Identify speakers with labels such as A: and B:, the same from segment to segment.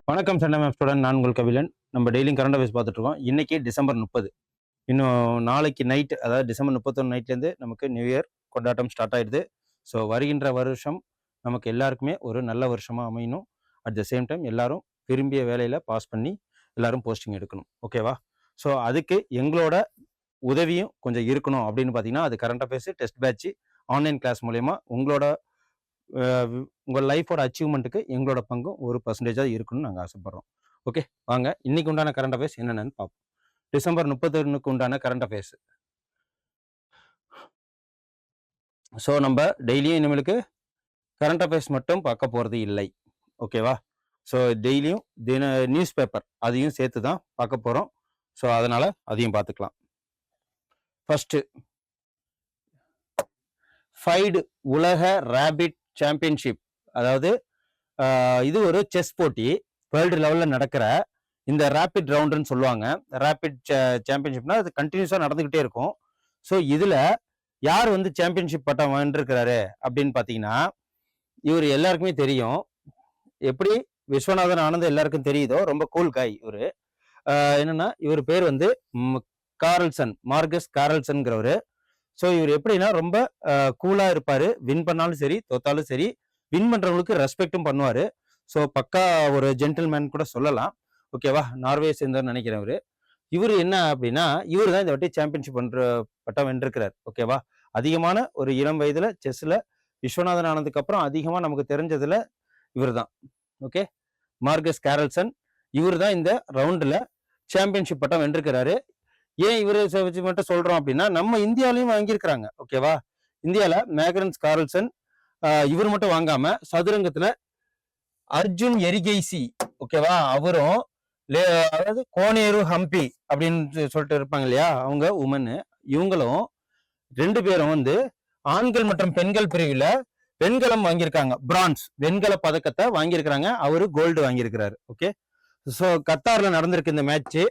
A: வணக்கம் சண்டை map student, நான் உங்கள் கபிலன். நம்ம டெய்லியும் கரண்ட் அஃபேர்ஸ் பார்த்துட்டு இருக்கோம். இன்னைக்கு டிசம்பர் 30. இன்னும் நாளைக்கு நைட், அதாவது டிசம்பர் 31 நைட்லேருந்து நமக்கு நியூ இயர் கொண்டாட்டம் ஸ்டார்ட் ஆயிடுது. ஸோ வருகின்ற வருஷம் நமக்கு எல்லாருக்குமே ஒரு நல்ல வருஷமாக அமையணும். அட் த சேம் டைம் எல்லாரும் விரும்பிய வேலையில் பாஸ் பண்ணி எல்லாரும் போஸ்டிங் எடுக்கணும். ஓகேவா? ஸோ அதுக்கு எங்களோட உதவியும் கொஞ்சம் இருக்கணும். அப்படின்னு பார்த்தீங்கன்னா அது current affairs test batch online class மூலயமா உங்கள் லைஃபோட அச்சீவ்மெண்ட்டுக்கு எங்களோட பங்கும் ஒரு பர்சன்டேஜாக இருக்கணும்னு நாங்கள் ஆசைப்படுறோம். ஓகே, வாங்க இன்னைக்கு உண்டான கரண்ட் அஃபேர்ஸ் என்னென்னு பார்ப்போம். டிசம்பர் 31க்கு உண்டான கரண்ட் அஃபேர்ஸ். ஸோ நம்ம டெய்லியும் இனிமேலுக்கு கரண்ட் அஃபேர்ஸ் மட்டும் பார்க்க போகிறது இல்லை. ஓகேவா? ஸோ டெய்லியும் நியூஸ் பேப்பர் அதையும் சேர்த்து தான் பார்க்க போகிறோம். ஸோ அதனால் அதையும் பார்த்துக்கலாம். ஃபஸ்ட்டு, ஃபைடு உலக ரேபிட் சாம்பியன்ஷிப், அதாவது இது ஒரு செஸ் போட்டி, வேர்ல்டு லெவலில் நடக்கிற இந்த ரேபிட் ரவுண்டுன்னு சொல்லுவாங்க. ரேபிட் சாம்பியன்ஷிப்னா அது கண்டினியூஸாக நடந்துக்கிட்டே இருக்கும். ஸோ இதில் யார் வந்து சாம்பியன்ஷிப் பட்டம் வென்றிருக்கிறாரு அப்படின்னு பார்த்தீங்கன்னா, இவர் எல்லாருக்குமே தெரியும். எப்படி விஸ்வநாதன் ஆனந்த் எல்லாருக்கும் தெரியுதோ, ரொம்ப கூல் காய் இவர். என்னன்னா இவர் பேர் வந்து மார்கஸ் காரல்சன்கிறவர். ஸோ இவர் எப்படின்னா ரொம்ப கூலாக இருப்பார். வின் பண்ணாலும் சரி தோத்தாலும் சரி வின் பண்ணுறவங்களுக்கு ரெஸ்பெக்டும் பண்ணுவார். ஸோ பக்கா ஒரு ஜென்டில்மேன் கூட சொல்லலாம். ஓகேவா? நார்வே சேர்ந்தவர் நினைக்கிறவர். இவர் என்ன அப்படின்னா, இவர் தான் இந்த வாட்டி சாம்பியன்ஷிப் பட்டம் வென்றிருக்கிறார். ஓகேவா? அதிகமான ஒரு இளம் வயதில் செஸ்ஸில் விஸ்வநாதன் ஆனதுக்கு அப்புறம் அதிகமாக நமக்கு தெரிஞ்சதில் இவர் தான். ஓகே, மார்கஸ் காரல்சன் இவர் தான் இந்த ரவுண்டில் சாம்பியன்ஷிப் பட்டம் வென்றிருக்கிறாரு. ஏன் இவரு மட்டும் சொல்றோம் அப்படின்னா, நம்ம இந்தியாலையும் வாங்கியிருக்கிறாங்க. ஓகேவா? இந்தியால மேக்னஸ் கார்ல்சன் இவர் மட்டும் வாங்காம சதுரங்கத்துல அர்ஜுன் எரிகைசி, ஓகேவா, அவரும் அதாவது கோனேரு ஹம்பி அப்படின்னு சொல்லிட்டு இருப்பாங்க இல்லையா, அவங்க உமன், இவங்களும் 2 பேரும் வந்து ஆண்கள் மற்றும் பெண்கள் பிரிவுல வெண்கலம் வாங்கியிருக்காங்க. பிரான்ஸ் வெண்கல பதக்கத்தை வாங்கியிருக்கிறாங்க. அவரு கோல்டு வாங்கியிருக்கிறாரு. ஓகே, ஸோ கத்தார்ல நடந்திருக்கு இந்த மேட்ச்.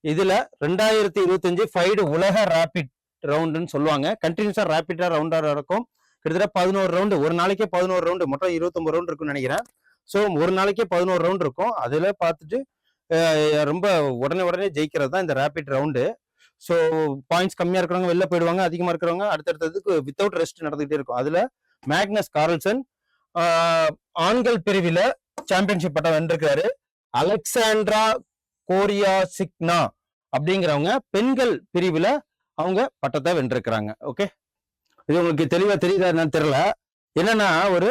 A: இதுல 2025 ஃபைடு உலக ரேபிட் ரவுண்டுன்னு சொல்லுவாங்க. கண்டினியூஸா ரேபிடா ரவுண்டா நடக்கும். கிட்டத்தட்ட 11 ரவுண்டு, ஒரு நாளைக்கே 11 ரவுண்டு, மொத்தம் 29 ரவுண்ட் இருக்குன்னு நினைக்கிறேன். ஸோ ஒரு நாளைக்கே 11 ரவுண்ட் இருக்கும். அதுல பார்த்துட்டு ரொம்ப உடனே ஜெயிக்கிறது தான் இந்த ரேபிட் ரவுண்டு. ஸோ பாயிண்ட்ஸ் கம்மியா இருக்கிறவங்க வெளில போயிடுவாங்க, அதிகமா இருக்கிறவங்க அடுத்தடுத்ததுக்கு வித்தவுட் ரெஸ்ட் நடந்துகிட்டே இருக்கும். அதுல மேக்னஸ் கார்ல்சன் ஆண்கள் பிரிவில் சாம்பியன்ஷிப் பட்டம் வென்றிருக்காரு. அலெக்சாண்ட்ரா கோரியா சிக்னா அப்படிங்கிறவங்க பெண்கள் பிரிவுல அவங்க பட்டத்தை வென்றிருக்கிறாங்க. ஓகே, இது உங்களுக்கு தெளிவா தெரியுதா என்னன்னு தெரியல. என்னன்னா ஒரு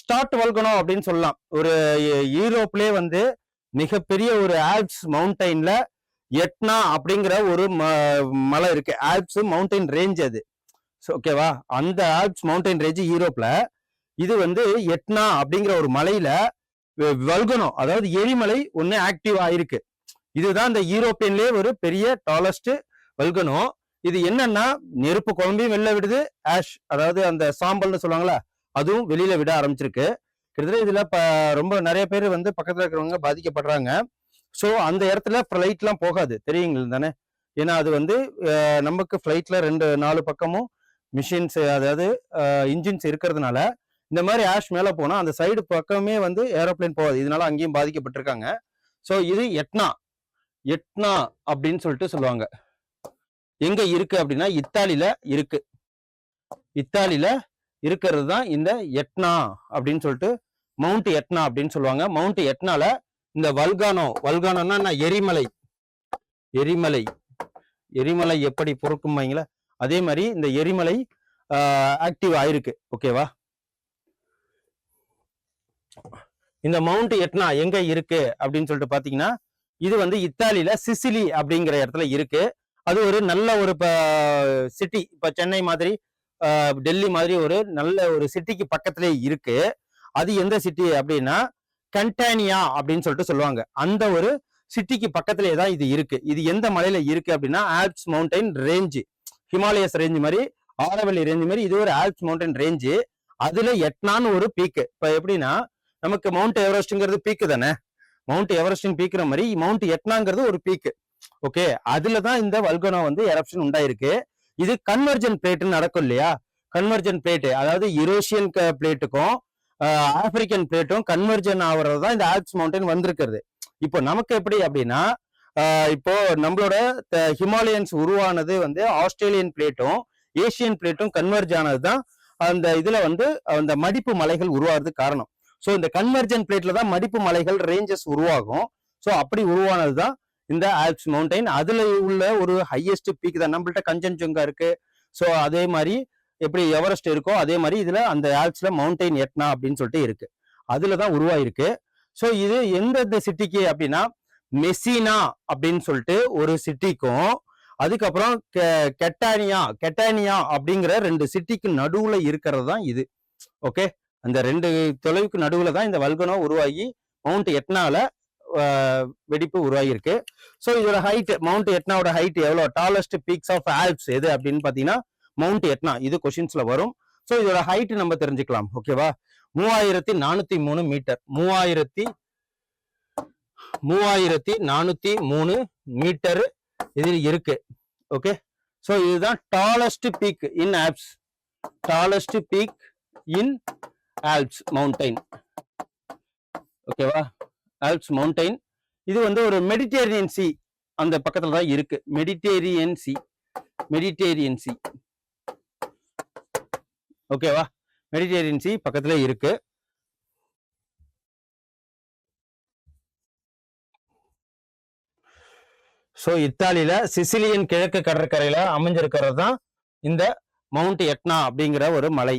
A: ஸ்டார்ட் வல்கனோ அப்படின்னு சொல்லலாம். ஒரு யூரோப்லயே வந்து மிகப்பெரிய ஒரு ஆல்ப்ஸ் மவுண்டைன்ல எட்னா அப்படிங்கிற ஒரு மலை இருக்கு. ஆல்ப்ஸ் மவுண்டைன் ரேஞ்ச் அது. ஓகேவா? அந்த ஆல்ப்ஸ் மவுண்டைன் ரேஞ்ச் யூரோப்ல. இது வந்து எட்னா அப்படிங்கிற ஒரு மலையில வல்கனோ, அதாவது எரிமலை ஒண்ணு ஆக்டிவ் ஆயிருக்கு. இதுதான் இந்த யூரோப்பியன்லயே ஒரு பெரிய டாலஸ்ட் வல்கனோ. இது என்னன்னா நெருப்பு குழம்பையும் வெளில விடுது, ஆஷ் அதாவது அந்த சாம்பல்னு சொல்லுவாங்களா, அதுவும் வெளியில விட ஆரம்பிச்சிருக்கு. கிட்டத்தட்ட இதுல ரொம்ப நிறைய பேர் வந்து பக்கத்துல இருக்கிறவங்க பாதிக்கப்படுறாங்க. ஸோ அந்த இடத்துல ஃபிளைட் எல்லாம் போகாது, தெரியுங்களா தானே? ஏன்னா அது வந்து நமக்கு ஃபிளைட்ல 4 பக்கமும் மிஷின்ஸ், அதாவது இன்ஜின்ஸ் இருக்கிறதுனால இந்த மாதிரி ஆஷ் மேல போனா அந்த சைடு பக்கமே வந்து ஏரோப்ளைன் போகாது. இதனால அங்கேயும் பாதிக்கப்பட்டிருக்காங்க. ஸோ இது எட்னா அப்படின்னு சொல்லிட்டு சொல்லுவாங்க. எங்க இருக்கு அப்படின்னா இத்தாலியில இருக்கு. இத்தாலியில இருக்கிறது தான் இந்த எட்னா அப்படின்னு சொல்லிட்டு மவுண்ட் எட்னா அப்படின்னு சொல்லுவாங்க. மவுண்ட் எட்னால இந்த வல்கானோன்னா எரிமலை எப்படி பொறுக்கும்பாங்களா, அதே மாதிரி இந்த எரிமலை ஆக்டிவ் ஆயிருக்கு. ஓகேவா? இந்த மவுண்ட் எட்னா எங்க இருக்கு அப்படின்னு சொல்லிட்டு பாத்தீங்கன்னா, இது வந்து இத்தாலியில சிசிலி அப்படிங்கிற இடத்துல இருக்கு. அது ஒரு நல்ல ஒரு சிட்டி, இப்ப சென்னை மாதிரி டெல்லி மாதிரி ஒரு நல்ல ஒரு சிட்டிக்கு பக்கத்திலே இருக்கு. அது எந்த சிட்டி அப்படின்னா கண்டானியா அப்படின்னு சொல்லிட்டு சொல்லுவாங்க. அந்த ஒரு சிட்டிக்கு பக்கத்திலே தான் இது இருக்கு. இது எந்த மலையில இருக்கு அப்படின்னா Alps mountain range, Himalayas range மாதிரி, ஆரவல்லி ரேஞ்ச் மாதிரி இது ஒரு ஆல்ப்ஸ் மவுண்டைன் ரேஞ்சு. அதுல எட்னான்னு ஒரு பீக்கு. இப்ப எப்படின்னா நமக்கு மவுண்ட் எவரெஸ்ட்ங்கிறது பீக்கு தானே, மவுண்ட் எவரெஸ்டின் பீக்கிற மாதிரி மவுண்ட் எட்னாங்கிறது ஒரு பீக்கு. ஓகே, அதுலதான் இந்த வல்கனோ வந்து எரப்ஷன் உண்டாயிருக்கு. இது கன்வர்ஜன் பிளேட்னு நடக்கும் இல்லையா, கன்வர்ஜன் பிளேட், அதாவது யூரேஷியன் பிளேட்டுக்கும் ஆப்பிரிக்கன் பிளேட்டும் கன்வர்ஜன் ஆகுறது தான் இந்த ஆல்ப்ஸ் மவுண்டன் வந்திருக்கிறது. இப்போ நமக்கு எப்படி அப்படின்னா, இப்போ நம்மளோட ஹிமாலயன்ஸ் உருவானது வந்து ஆஸ்திரேலியன் பிளேட்டும் ஏசியன் பிளேட்டும் கன்வர்ஜ் ஆனது தான் அந்த இதுல வந்து அந்த மடிப்பு மலைகள் உருவாகிறதுக்கு காரணம். ஸோ இந்த கன்வர்ஜன் பிளேட்ல தான் மடிப்பு மலைகள் ரேஞ்சஸ் உருவாகும். ஸோ அப்படி உருவானது தான் இந்த ஆல்ப்ஸ் மவுண்டைன். அதுல உள்ள ஒரு ஹையஸ்ட் பீக் தான். நம்மள்ட்ட கஞ்சன்ஜுங்கா இருக்கு. ஸோ அதே மாதிரி எப்படி எவரெஸ்ட் இருக்கோ அதே மாதிரி இதுல அந்த ஆல்ப்ஸ்ல மவுண்டைன் எட்னா அப்படின்னு சொல்லிட்டு இருக்கு. அதுல தான் உருவாயிருக்கு. ஸோ இது எந்தெந்த சிட்டிக்கு அப்படின்னா, மெசினா அப்படின்னு சொல்லிட்டு ஒரு சிட்டிக்கும், அதுக்கப்புறம் கெட்டானியா அப்படிங்கிற 2 சிட்டிக்கு நடுவுல இருக்கிறது தான் இது. ஓகே, அந்த 2 தொலைவுக்கு நடுவுல தான் இந்த வல்கனோ உருவாகி மவுண்ட் எட்னால வெடிப்பு உருவாகி இருக்கு. ஸோ இதோட ஹைட், மவுண்ட் எட்னாவோட ஹைட் எவ்வளோ, டாலஸ்ட் பீக்ஸ் ஆஃப் ஆல்ப்ஸ் எது அப்படின்னு பாத்தீங்கன்னா மவுண்ட் எட்னா. இது கொஸ்டின்ஸ்ல வரும். ஸோ இதோட ஹைட் நம்ம தெரிஞ்சுக்கலாம். ஓகேவா, 3403 மீட்டர். 3403 மீட்டர் இது இருக்கு. ஓகே, ஸோ இதுதான் tallest peak in Alps. Tallest peak in Alps mountain. ஓகேவா, ஆல்ப்ஸ் மவுண்டைன் இது வந்து ஒரு மெடிட்டேரியன் சி அந்த பக்கத்துல தான் இருக்கு. Mediterranean C. ஓகேவா, மெடிட்டேரியன் சி பக்கத்துல இருக்கு. ஸோ இத்தாலியில சிசிலியன் கிழக்கு கடற்கரையில அமைஞ்சிருக்கிறது தான் இந்த மவுண்ட் எட்னா அப்படிங்கிற ஒரு மலை.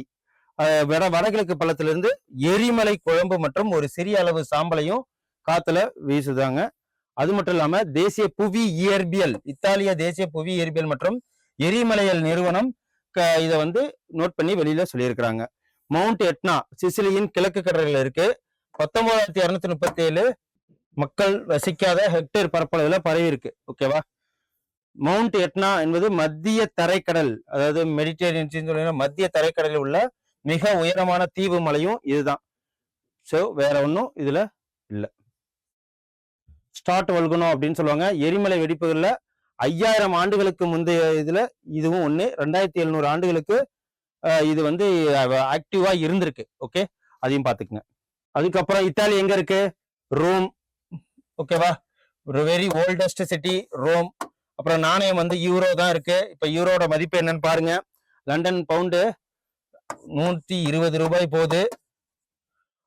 A: வடகிழக்கு பள்ளத்திலிருந்து எரிமலை குழம்பு மற்றும் ஒரு சிறிய அளவு சாம்பலையும் காத்துல வீசுதாங்க. அது மட்டும் இல்லாம தேசிய புவி இயற்பியல், இத்தாலிய தேசிய புவி இயற்பியல் மற்றும் எரிமலையல் நிறுவனம் இதை வந்து நோட் பண்ணி வெளியில சொல்லியிருக்கிறாங்க. மவுண்ட் எட்னா சிசிலியின் கிழக்கு கடற்கரையில இருக்கு. 19,237 மக்கள் வசிக்காத ஹெக்டேர் பரப்பளவுல பரவி இருக்கு. ஓகேவா, மவுண்ட் எட்னா என்பது மத்திய தரைக்கடல், அதாவது மெடிட்டேரியன் மத்திய தரைக்கடலில் உள்ள மிக உயரமான தீவு மலையும் இதுதான். ஸோ வேற ஒன்றும் இதுல இல்லை. ஸ்டார்ட் வல்கனோ அப்படின்னு சொல்லுவாங்க. எரிமலை வெடிப்புகள்ல 5000 ஆண்டுகளுக்கு முந்தைய இதுல இதுவும் ஒண்ணு. 2700 ஆண்டுகளுக்கு இது வந்து ஆக்டிவா இருந்திருக்கு. ஓகே, அதையும் பாத்துக்குங்க. அதுக்கப்புறம் இத்தாலி எங்க இருக்கு, ரோம். ஓகேவா, ஒரு வெரி ஓல்டஸ்ட் சிட்டி ரோம். அப்புறம் நாணயம் வந்து யூரோ தான் இருக்கு. இப்ப யூரோட மதிப்பு என்னன்னு பாருங்க. லண்டன் பவுண்டு 120 ரூபாய் போகுது.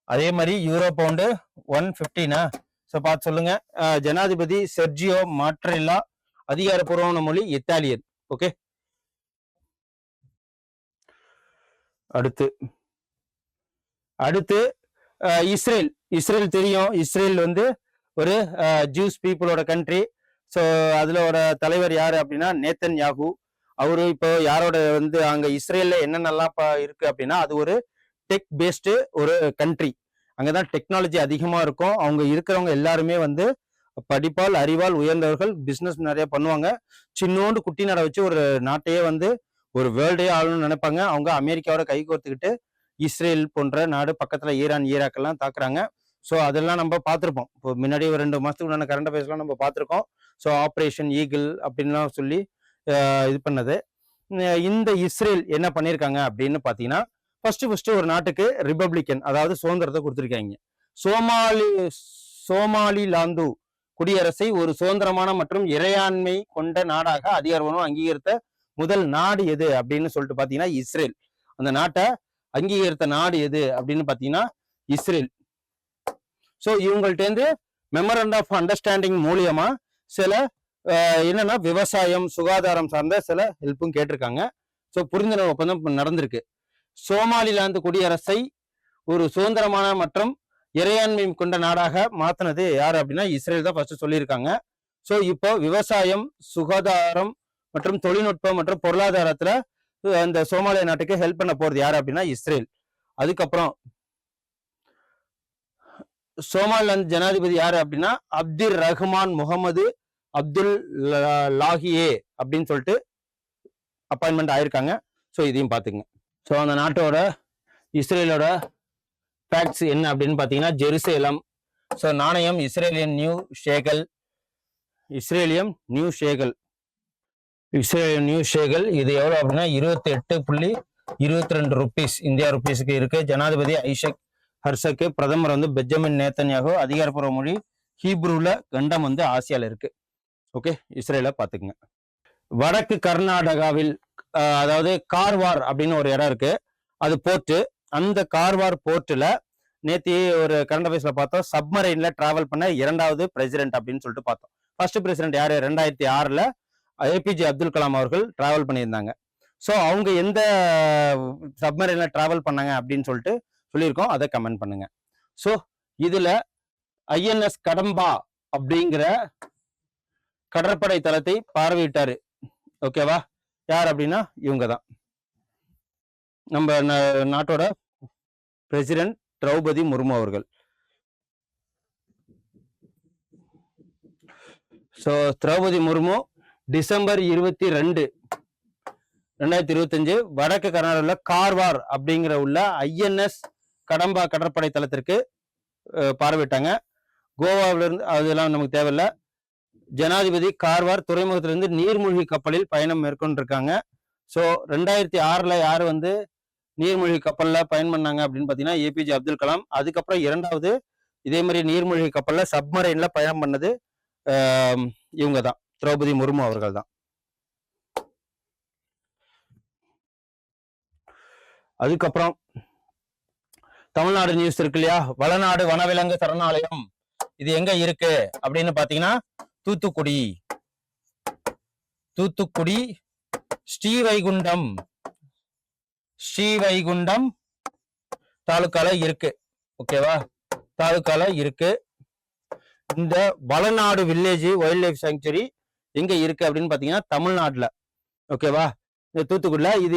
A: அதே மாதிரி யூரோ பவுண்டு 115. ஸோ பார்த்து சொல்லுங்க. ஜனாதிபதி செர்ஜியோ மாட்ரெல்லா. அதிகாரப்பூர்வமான மொழி இத்தாலியன். ஓகே, அடுத்து இஸ்ரேல். இஸ்ரேல் தெரியும், இஸ்ரேல் வந்து ஒரு ஜூஸ் பீப்புளோட கண்ட்ரி. ஸோ அதுலோட தலைவர் யாரு அப்படின்னா நேத்தன் யாகு. அவரு இப்போ யாரோட வந்து அங்க இஸ்ரேல்ல என்னென்னலாம் இருக்கு அப்படின்னா, அது ஒரு டெக் பேஸ்டு ஒரு கண்ட்ரி. அங்கதான் டெக்னாலஜி அதிகமா இருக்கும். அவங்க இருக்கிறவங்க எல்லாருமே வந்து படிப்பால் அறிவால் உயர்ந்தவர்கள். பிசினஸ் நிறைய பண்ணுவாங்க. சின்னோண்டு குட்டி நாடை வச்சு ஒரு நாட்டையே வந்து ஒரு வேர்ல்டே ஆளணும்னு நினைப்பாங்க. அவங்க அமெரிக்காவோட கை கோர்த்துக்கிட்டு இஸ்ரேல் போன்ற நாடு பக்கத்துல ஈரான் ஈராக்கெல்லாம் தாக்குறாங்க. ஸோ அதெல்லாம் நம்ம பார்த்துருப்போம். இப்போ முன்னாடி ஒரு 2 மாசத்துக்கு முன்னாடி கரண்ட் அஃபேர்ஸ்லாம் நம்ம பார்த்துருக்கோம். ஸோ ஆப்ரேஷன் ஈகிள் அப்படின்லாம் சொல்லி இது பண்ணது. இந்த இஸ்ரேல் என்ன பண்ணியிருக்காங்க அப்படின்னு பார்த்தீங்கன்னா, ஃபர்ஸ்ட் ஒரு நாட்டுக்கு ரிபப்ளிகன், அதாவது சுதந்திரத்தை கொடுத்துருக்காங்க. சோமாலிலாந்து குடியரசை ஒரு சுதந்திரமான மற்றும் இறையாண்மை கொண்ட நாடாக அதிகாரப்பூர்வமாக அங்கீகரித்த முதல் நாடு எது அப்படின்னு சொல்லிட்டு பார்த்தீங்கன்னா இஸ்ரேல். அந்த நாட்டை அங்கீகரித்த நாடு எது அப்படின்னு பார்த்தீங்கன்னா இஸ்ரேல். ஸோ இவங்கள்ட்டேருந்து மெமரண்ட் ஆஃப் அண்டர்ஸ்டாண்டிங் மூலியமா சில என்னன்னா விவசாயம், சுகாதாரம் சார்ந்த சில ஹெல்ப்பும் கேட்டிருக்காங்க. ஸோ புரிந்துணர்வு ஒப்பந்தம் நடந்திருக்கு. சோமாலிலாந்து குடியரசை ஒரு சுதந்திரமான மற்றும் இறையாண்மை கொண்ட நாடாக மாத்தினது யாரு அப்படின்னா இஸ்ரேல் தான் ஃபர்ஸ்ட் சொல்லியிருக்காங்க. ஸோ இப்போ விவசாயம், சுகாதாரம் மற்றும் தொழில்நுட்பம் மற்றும் பொருளாதாரத்துல அந்த சோமாலியா நாட்டுக்கு ஹெல்ப் பண்ண போறது யாரு அப்படின்னா இஸ்ரேல். அதுக்கப்புறம் சோமாலிலாந்து ஜனாதிபதி யாரு அப்படின்னா அப்துல் ரஹ்மான் முகமது அப்துல் லாஹியே அப்படின்னு சொல்லிட்டு அப்பாயின்மெண்ட் ஆயிருக்காங்க. ஸோ இதையும் பார்த்துங்க. ஸோ அந்த நாட்டோட இஸ்ரேலோட ஃபேக்ட்ஸ் என்ன அப்படின்னு பார்த்தீங்கன்னா ஜெருசலேம். ஸோ நாணயம் இஸ்ரேலியன் நியூ ஷேகல். இஸ்ரேலியன் நியூ ஷேகல் இது எவ்வளோ அப்படின்னா 28.5 22 ருபீஸ் இந்தியா ருபீஸுக்கு இருக்கு. ஜனாதிபதி ஐசக் ஹர்சக்கு, பிரதமர் வந்து பெஞ்சமின் நேத்தன்யாகு, அதிகாரப்பூர்வ மொழி ஹீப்ரூல, கண்டம் வந்து ஆசியால இருக்கு. ஓகே, இஸ்ரேல பாத்துக்குங்க. வடக்கு கர்நாடகாவில் அதாவது கார்வார் அப்படின்னு ஒரு இடம் இருக்கு, அது போர்ட்டு. அந்த கார்வார் போர்ட்டுல நேத்தி ஒரு கரண்ட் அஃபேர்ஸ்ல பார்த்தோம், சப்மரைன்ல டிராவல் பண்ண 2வது பிரசிடென்ட் அப்படின்னு சொல்லிட்டு பார்த்தோம். ஃபர்ஸ்ட் பிரசிடென்ட் யாரு? 2006ல ஏபிஜே அப்துல் கலாம் அவர்கள் டிராவல் பண்ணியிருந்தாங்க. ஸோ அவங்க எந்த சப்மரைன்ல டிராவல் பண்ணாங்க அப்படின்னு சொல்லிட்டு சொல்லியிருக்கோம், அதை கமெண்ட் பண்ணுங்க. ஸோ இதுல ஐஎன்எஸ் கடம்பா அப்படிங்கிற கடற்படை தளத்தை பார்வையிட்டாரு. ஓகேவா? யார் அப்படின்னா இவங்க தான், நம்ம நாட்டோட பிரசிடென்ட் திரௌபதி முர்மு அவர்கள். ஸோ திரௌபதி முர்மு டிசம்பர் 22, 2025 வடக்கு கர்நாடகாவில் கார்வார் அப்படிங்கிற உள்ள ஐஎன்எஸ் கடம்பா கடற்படை தளத்திற்கு பார்வையிட்டாங்க. கோவாவிலிருந்து அதெல்லாம் நமக்கு தேவையில்லை. ஜனாதிபதி கார்வார் துறைமுகத்திலிருந்து நீர்மூழ்கி கப்பலில் பயணம் மேற்கொண்டிருக்காங்க. ஸோ 2006ல் யார் வந்து நீர்மூழ்கி கப்பலில் பயன் பண்ணாங்க அப்படின்னு பார்த்தீங்கன்னா ஏபிஜே அப்துல் கலாம். அதுக்கப்புறம் 2வது இதே மாதிரி நீர்மூழ்கி கப்பலில் சப்மரைன்ல பயணம் பண்ணது இவங்க தான், திரௌபதி முர்மு அவர்கள் தான். அதுக்கப்புறம் தமிழ்நாடு நியூஸ் இருக்கு இல்லையா, வளநாடு வனவிலங்கு சரணாலயம் இது எங்க இருக்கு அப்படின்னு பாத்தீங்கன்னா தூத்துக்குடி. தூத்துக்குடி ஸ்ரீவைகுண்டம் தாலுக்கால இருக்கு. ஓகேவா? தாலுக்கால இருக்கு. இந்த வளநாடு வில்லேஜ் வைல்ட் லைஃப் சாங்சுரி எங்க இருக்கு அப்படின்னு பாத்தீங்கன்னா தமிழ்நாட்டுல. ஓகேவா? இந்த தூத்துக்குடியில. இது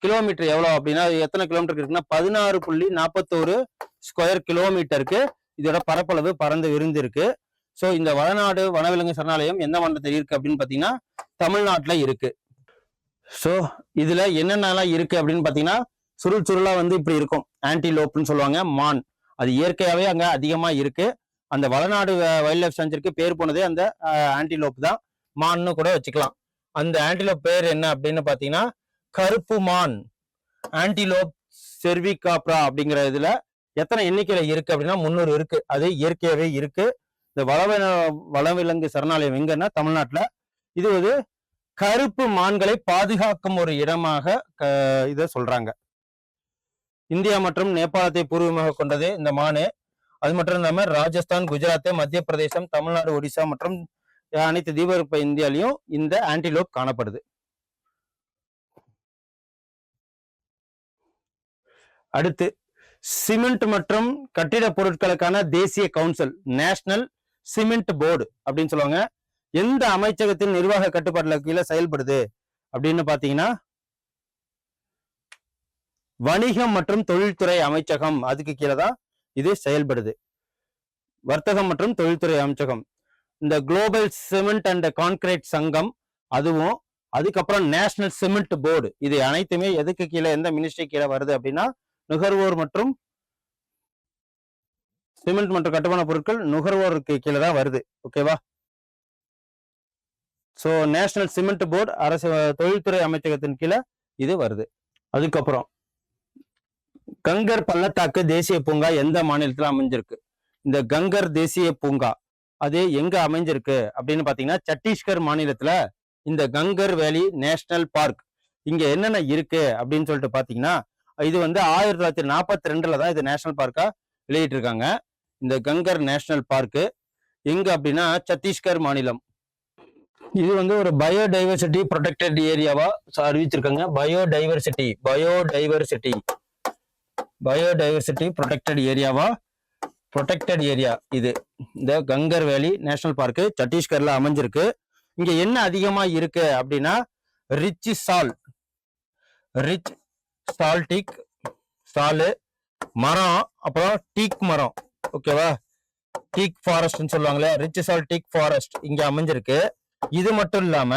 A: கிலோமீட்டர் எவ்வளவு அப்படின்னா எத்தனை கிலோமீட்டர் இருக்குன்னா 16.41 ஸ்கொயர் கிலோமீட்டருக்கு இதோட பரப்பளவு பறந்து விரிந்து இருக்கு. ஸோ இந்த வளநாடு வனவிலங்கு சரணாலயம் எந்த மாநிலத்தில் இருக்கு அப்படின்னு பாத்தீங்கன்னா தமிழ்நாட்டுல இருக்கு. ஸோ இதுல என்னென்னலாம் இருக்கு அப்படின்னு பாத்தீங்கன்னா சுருளா வந்து இப்படி இருக்கும், ஆன்டிலோப்னு சொல்லுவாங்க, மான். அது இயற்கையாவே அங்க அதிகமா இருக்கு. அந்த வளநாடு வைல்ட் லைஃப் சாங்சுரிக்கு பேர் போனதே அந்த ஆன்டிலோப் தான், மான்னு கூட வச்சுக்கலாம். அந்த ஆன்டிலோப் பேர் என்ன அப்படின்னு பாத்தீங்கன்னா கருப்பு மான், ஆன்டிலோப் செர்விகாப்ரா அப்படிங்கிற இதுல எத்தனை எண்ணிக்கையில இருக்கு அப்படின்னா 300 இருக்கு. அது இயற்கையாவே இருக்கு. இந்த வனவிலங்கு சரணாலயம் எங்கன்னா தமிழ்நாட்டுல. இது ஒரு கருப்பு மான்களை பாதுகாக்கும் ஒரு இடமாக இத சொல்றாங்க. இந்தியா மற்றும் நேபாளத்தை பூர்வமாக கொண்டது இந்த மானு. அது மட்டும் இல்லாம ராஜஸ்தான், குஜராத், மத்திய பிரதேசம், தமிழ்நாடு, ஒடிசா மற்றும் அனைத்து தீபகற்ப இந்தியாலையும் இந்த ஆன்டிலோப் காணப்படுது. அடுத்து சிமெண்ட் மற்றும் கட்டிட பொருட்களுக்கான தேசிய கவுன்சில், நேஷனல் சிமெண்ட் போர்டு அப்படின்னு சொல்லுவாங்க. எந்த அமைச்சகத்தின் நிர்வாக கட்டுப்பாட்டுல கீழே செயல்படுது அப்படின்னு பாத்தீங்கன்னா வணிகம் மற்றும் தொழில்துறை அமைச்சகம், அதுக்கு கீழே தான் இது செயல்படுது. வர்த்தகம் மற்றும் தொழில்துறை அமைச்சகம். இந்த குளோபல் சிமெண்ட் அண்ட் கான்கிரீட் சங்கம் அதுவும், அதுக்கப்புறம் நேஷனல் சிமெண்ட் போர்டு, இது அனைத்துமே எதுக்கு கீழே, எந்த மினிஸ்ட்ரி கீழே வருது அப்படின்னா நுகர்வோர் மற்றும் சிமெண்ட் மற்றும் கட்டுமான பொருட்கள் நுகர்வோருக்கு கீழே தான் வருது. ஓகேவா? ஸோ நேஷனல் சிமெண்ட் போர்டு அரசு தொழில்துறை அமைச்சகத்தின் கீழே இது வருது. அதுக்கப்புறம் கங்கர் பள்ளத்தாக்கு தேசிய பூங்கா எந்த மாநிலத்தில் அமைஞ்சிருக்கு? இந்த கங்கர் தேசிய பூங்கா அது எங்க அமைஞ்சிருக்கு அப்படின்னு பாத்தீங்கன்னா சத்தீஸ்கர் மாநிலத்துல இந்த கங்கர் வேலி நேஷனல் பார்க். இங்க என்னென்ன இருக்கு அப்படின்னு சொல்லிட்டு பாத்தீங்கன்னா இது வந்து 1942ல தான் இது நேஷனல் பார்க்கா வெளியிட்டு இருக்காங்க. இந்த கங்கர் நேஷனல் பார்க்கு எங்க அப்படின்னா சத்தீஸ்கர் மாநிலம். இது வந்து ஒரு பயோடைவர்சிட்டி ப்ரொடெக்டட் ஏரியாவா அறிவிச்சிருக்காங்க. பயோடைவர்சிட்டி ப்ரொடெக்டட் ஏரியா இது இந்த கங்கர் வேலி நேஷனல் பார்க்கு சத்தீஸ்கர்ல அமைஞ்சிருக்கு. இங்க என்ன அதிகமா இருக்கு அப்படின்னா ரிச் சால் மரம், அப்புறம் டீக் மரம். ஓகேவா? டீக் ஃபாரஸ்ட்னு சொல்லுவாங்களே, ரிச் சால் டீக் ஃபாரஸ்ட் இங்க அமைஞ்சிருக்கு. இது மட்டும் இல்லாம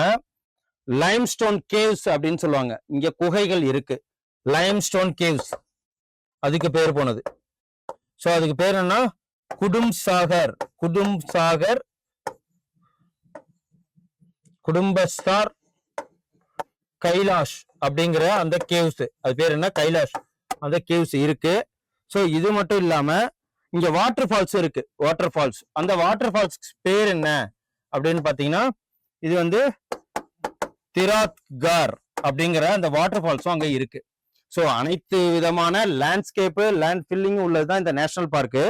A: லைம்ஸ்டோன் கேவ்ஸ் அப்படின்னு சொல்லுவாங்க, இங்க குகைகள் இருக்கு. லைம்ஸ்டோன் கேவ்ஸ் அதுக்கு பேர் போனது. சோ அதுக்கு பேர் என்ன? குடும்பஸ்தார் கைலாஷ் அப்படிங்கிற அந்த கேவ்ஸ், அது பேர் என்ன, கைலாஷ், அந்த கேவ்ஸ் இருக்கு. ஸோ இது மட்டும் இல்லாம இங்க வாட்டர் ஃபால்ஸ் இருக்கு. வாட்டர் ஃபால்ஸ், அந்த வாட்டர் ஃபால்ஸ் பேர் என்ன அப்படின்னு பாத்தீங்கன்னா இது வந்து திராத்கார் அப்படிங்கிற அந்த வாட்டர் ஃபால்ஸும் அங்க இருக்கு. ஸோ அனைத்து விதமான லேண்ட்ஸ்கேப்பு, லேண்ட் ஃபில்லிங் உள்ளதுதான் இந்த நேஷனல் பார்க்கு.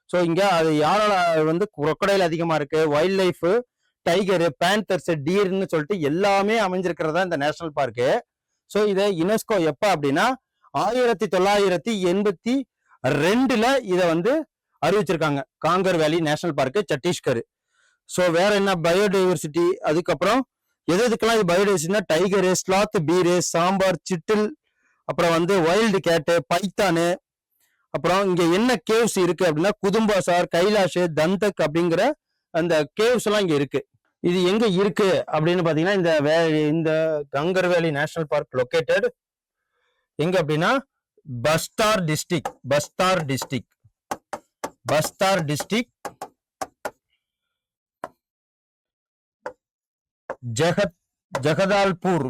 A: ஸோ இங்க அது யாரால வந்து crocodile அதிகமா இருக்கு, வைல்ட் லைஃப், டைகரு, பேந்தர்ஸ், டீர்னு சொல்லிட்டு எல்லாமே அமைஞ்சிருக்கிறதா இந்த நேஷனல் பார்க்கு. ஸோ இதை யுனெஸ்கோ எப்ப அப்படின்னா 1982 இதை வந்து அறிவிச்சிருக்காங்க. Conquer valley national park, Chhattisgarh. So வேற என்ன பயோடைவர்சிட்டி, அதுக்கப்புறம் எதுக்கெல்லாம் இது பயோடைவர்சிட்டினா டைகரு, ஸ்லாத், பீரு, சாம்பார், சிட்டில், அப்புறம் வந்து வைல்டு கேட்டு, பைத்தானு, அப்புறம் இங்க என்ன கேவ்ஸ் இருக்கு அப்படின்னா குதும்பாசார், கைலாஷ், தந்தக் அப்படிங்கிற அந்த கேவ்ஸ் எல்லாம் இங்க இருக்கு. இது எங்க இருக்கு அப்படின்னு பாத்தீங்கன்னா இந்த கங்கர் வேலி நேஷனல் பார்க் லொகேட்டட் எங்க அப்படின்னா பஸ்தார் டிஸ்ட்ரிக்ட், ஜகதால்பூர்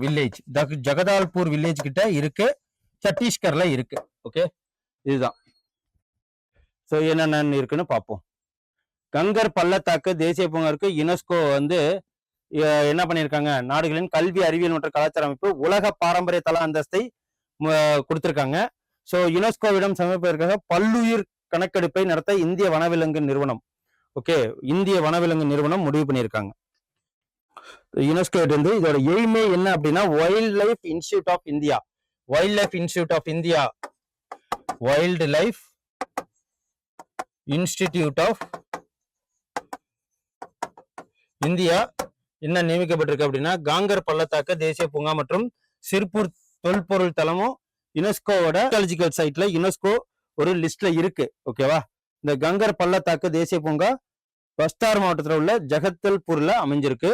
A: வில்லேஜ் கிட்ட இருக்கு, சத்தீஸ்கர்ல இருக்கு. ஓகே, இதுதான். ஸோ என்னென்ன இருக்குன்னு பார்ப்போம். கங்கர் பள்ளத்தாக்கு தேசிய பூங்காவிற்கு யுனெஸ்கோ வந்து என்ன பண்ணியிருக்காங்க, நாடுகளின் கல்வி, அறிவியல் மற்றும் கலாச்சார அமைப்பு உலக பாரம்பரிய தள அந்தஸ்தை கொடுத்திருக்காங்க. ஸோ யுனெஸ்கோவிடம் சமர்ப்பிப்பதற்காக பல்லுயிர் கணக்கெடுப்பை நடத்த இந்திய வனவிலங்கு நிறுவனம், முடிவு பண்ணியிருக்காங்க. யுனெஸ்கோ இருந்து இதோட எய்மே என்ன அப்படின்னா wildlife institute of India என்ன நியமிக்கப்பட்டிருக்கு அப்படின்னா காங்கர் பள்ளத்தாக்கு தேசிய பூங்கா மற்றும் சிர்பூர் தொல்பொருள் தளமும் யுனெஸ்கோவோட ஆர்கியாலஜிக்கல் சைட்ல யுனெஸ்கோ ஒரு லிஸ்ட்ல இருக்கு. ஓகேவா, இந்த கங்கர் பள்ளத்தாக்கு தேசிய பூங்கா பஸ்தார் மாவட்டத்தில் உள்ள ஜகத்தல்பூர்ல அமைஞ்சிருக்கு.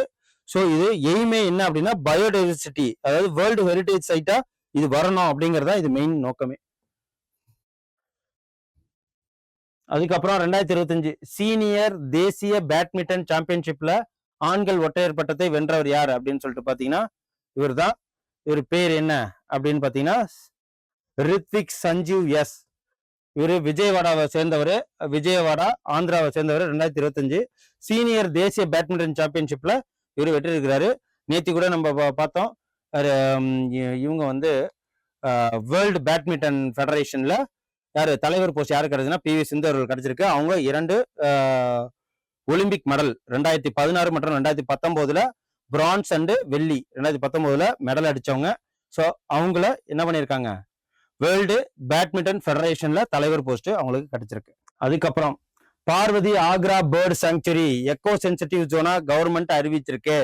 A: ஸோ இது எய்மே என்ன அப்படின்னா பயோடைவர்சிட்டி, அதாவது வேர்ல்டு ஹெரிடேஜ் சைட்டா இது வரணும் அப்படிங்கறதா இது மெயின் நோக்கமே. அதுக்கப்புறம் 2025 சீனியர் தேசிய பேட்மிண்டன் சாம்பியன்ஷிப்ல ஆண்கள் ஒற்றையர் பட்டத்தை வென்றவர் யார் அப்படின்னு சொல்லிட்டு பாத்தீங்கன்னா இவர் தான். இவர் பேர் என்ன அப்படின்னு பாத்தீங்கன்னா ரித்விக் சஞ்சீவ் எஸ். இவரு விஜயவாடாவை சேர்ந்தவர், ஆந்திராவை சேர்ந்தவர். 2025 சீனியர் தேசிய பேட்மிண்டன் சாம்பியன்ஷிப்ல இவர் வெற்றி இருக்கிறாரு. நேற்று கூட நம்ம பார்த்தோம், இவங்க வந்து வேர்ல்டு பேட்மிண்டன் ஃபெடரேஷன்ல யாரு தலைவர் போஸ்ட் யாரு கிடைச்சுன்னா PV சிந்து அவர்கள் கிடைச்சிருக்கு. அவங்க 2 ஒலிம்பிக் மெடல் 2016 மற்றும் 2019 பிரான்ஸ் அண்ட் வெள்ளி 2019 மெடல் அடிச்சவங்க. ஸோ அவங்கள என்ன பண்ணியிருக்காங்க, வேர்ல்டு பேட்மிண்டன் ஃபெடரேஷன்ல தலைவர் போஸ்ட் அவங்களுக்கு கிடைச்சிருக்கு. அதுக்கப்புறம் Parvati Agra bird sanctuary eco sensitive ஜோனா கவர்மெண்ட் அறிவிச்சிருக்கு.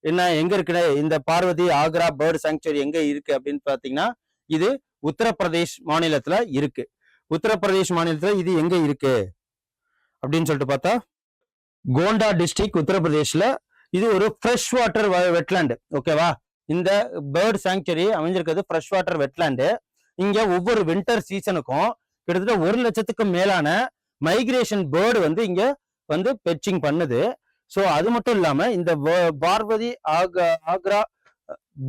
A: என்ன எங்க இருக்கு இந்த பார்வதி ஆக்ரா பேர்ட் சாங்சுரி எங்க இருக்கு அப்படின்னு பாத்தீங்கன்னா இது உத்தரப்பிரதேஷ் மாநிலத்துல இருக்கு. இது எங்க இருக்கு அப்படின்னு சொல்லிட்டு பார்த்தா கோண்டா டிஸ்ட்ரிக்ட் உத்தரப்பிரதேஷ்ல. இது ஒரு ஃப்ரெஷ் வாட்டர் வெட்லேண்ட். ஓகேவா, இந்த பேர்ட் சாங்சுரி அமைஞ்சிருக்கிறது ஃப்ரெஷ் வாட்டர் வெட்லேண்டு. இங்க ஒவ்வொரு வின்டர் சீசனுக்கும் கிட்டத்தட்ட 1 லட்சத்துக்கும் மேலான மைக்ரேஷன் பேர்டு வந்து இங்க வந்து பெட்சிங் பண்ணுது. ஸோ அது மட்டும் இல்லாம இந்த பார்வதி ஆக்ரா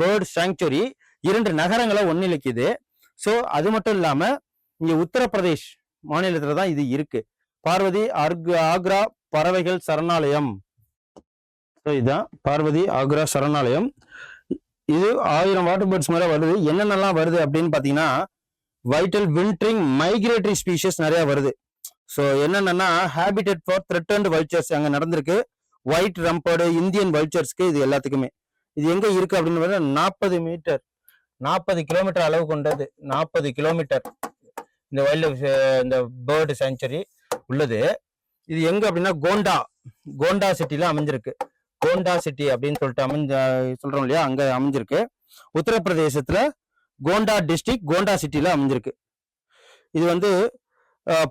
A: பேர்ட் சாங்சுரி 2 நகரங்களை ஒன்னிணைக்குது. ஸோ அது மட்டும் இல்லாம இங்க உத்தரப்பிரதேஷ் மாநிலத்துல தான் இது இருக்கு. பார்வதி ஆக்ரா பறவைகள் சரணாலயம். இதுதான் பார்வதி ஆக்ரா சரணாலயம். இது 1000 வாட்டர் பேர்ட்ஸ் மேல வருது. என்னென்னலாம் வருது அப்படின்னு பாத்தீங்கன்னா வைட்டல் வின்ட்ரிங் மைக்ரேட்டரி ஸ்பீஷஸ் நிறைய வருது. ஸோ என்னென்னா ஹேபிடேட் ஃபார் த்ரெட்டன்ட் வல்ச்சர்ஸ் அங்க நடந்திருக்கு. ஒயிட் ரம்பர்டு, இந்தியன் வல்ச்சர்ஸ்க்கு இது எல்லாத்துக்குமே. இது எங்க இருக்கு அப்படின்னு 40 கிலோமீட்டர் அளவு கொண்டது. 40 கிலோமீட்டர் இந்த வைல்ட் லைஃப் இந்த பேர்டு சாங்சுரி உள்ளது. இது எங்க அப்படின்னா கோண்டா சிட்டில அமைஞ்சிருக்கு. கோண்டா சிட்டி அப்படின்னு சொல்லிட்டு சொல்றோம் இல்லையா, அங்க அமைஞ்சிருக்கு. உத்தரப்பிரதேசத்துல கோண்டா டிஸ்ட்ரிக்ட் கோண்டா சிட்டில அமைஞ்சிருக்கு. இது வந்து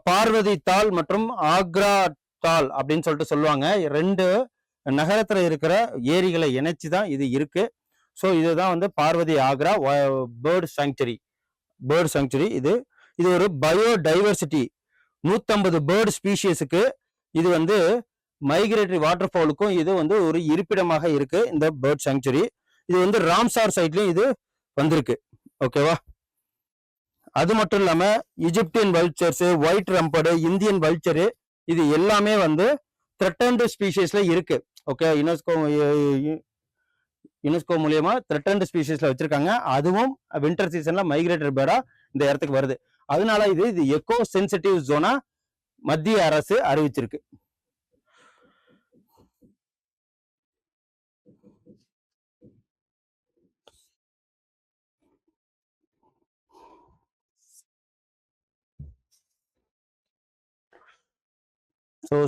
A: பார்வதி தால் மற்றும் ஆக்ரா தால் அப்படின்னு சொல்லிட்டு சொல்லுவாங்க. 2 நகரத்துல இருக்கிற ஏரிகளை இணைச்சுதான் இது இருக்கு. ஸோ இதுதான் வந்து பார்வதி ஆக்ரா பேர்ட் சாங்சுரி. இது ஒரு பயோடைவர்சிட்டி 150 பேர்ட் ஸ்பீஷியஸுக்கு இது வந்து மைக்ரேட்டரி வாட்டர் ஃபாலுக்கும் இது வந்து ஒரு இருப்பிடமாக இருக்கு இந்த பேர்ட் சாங்சுரி. இது வந்து ராம்சார் சைட்லயும் இது வந்திருக்கு. ஓகேவா? அது மட்டும் இல்லாம இஜிப்டியன் வல்ச்சர்ஸ், ஒயிட் ரம்படு, இந்தியன் வல்ச்சரு இது எல்லாமே வந்து த்ரெட்டன்டு ஸ்பீஷிஸ்ல இருக்கு. ஓகே, யுனெஸ்கோ மூலியமா த்ரெட்டன்டு ஸ்பீஷிஸ்ல வச்சிருக்காங்க. அதுவும் வின்டர் சீசன்ல மைக்ரேட்டர் பேர்டா இந்த இடத்துக்கு வருது. அதனால இது எக்கோ சென்சிட்டிவ் ஜோனா மத்திய அரசு அறிவிச்சிருக்கு.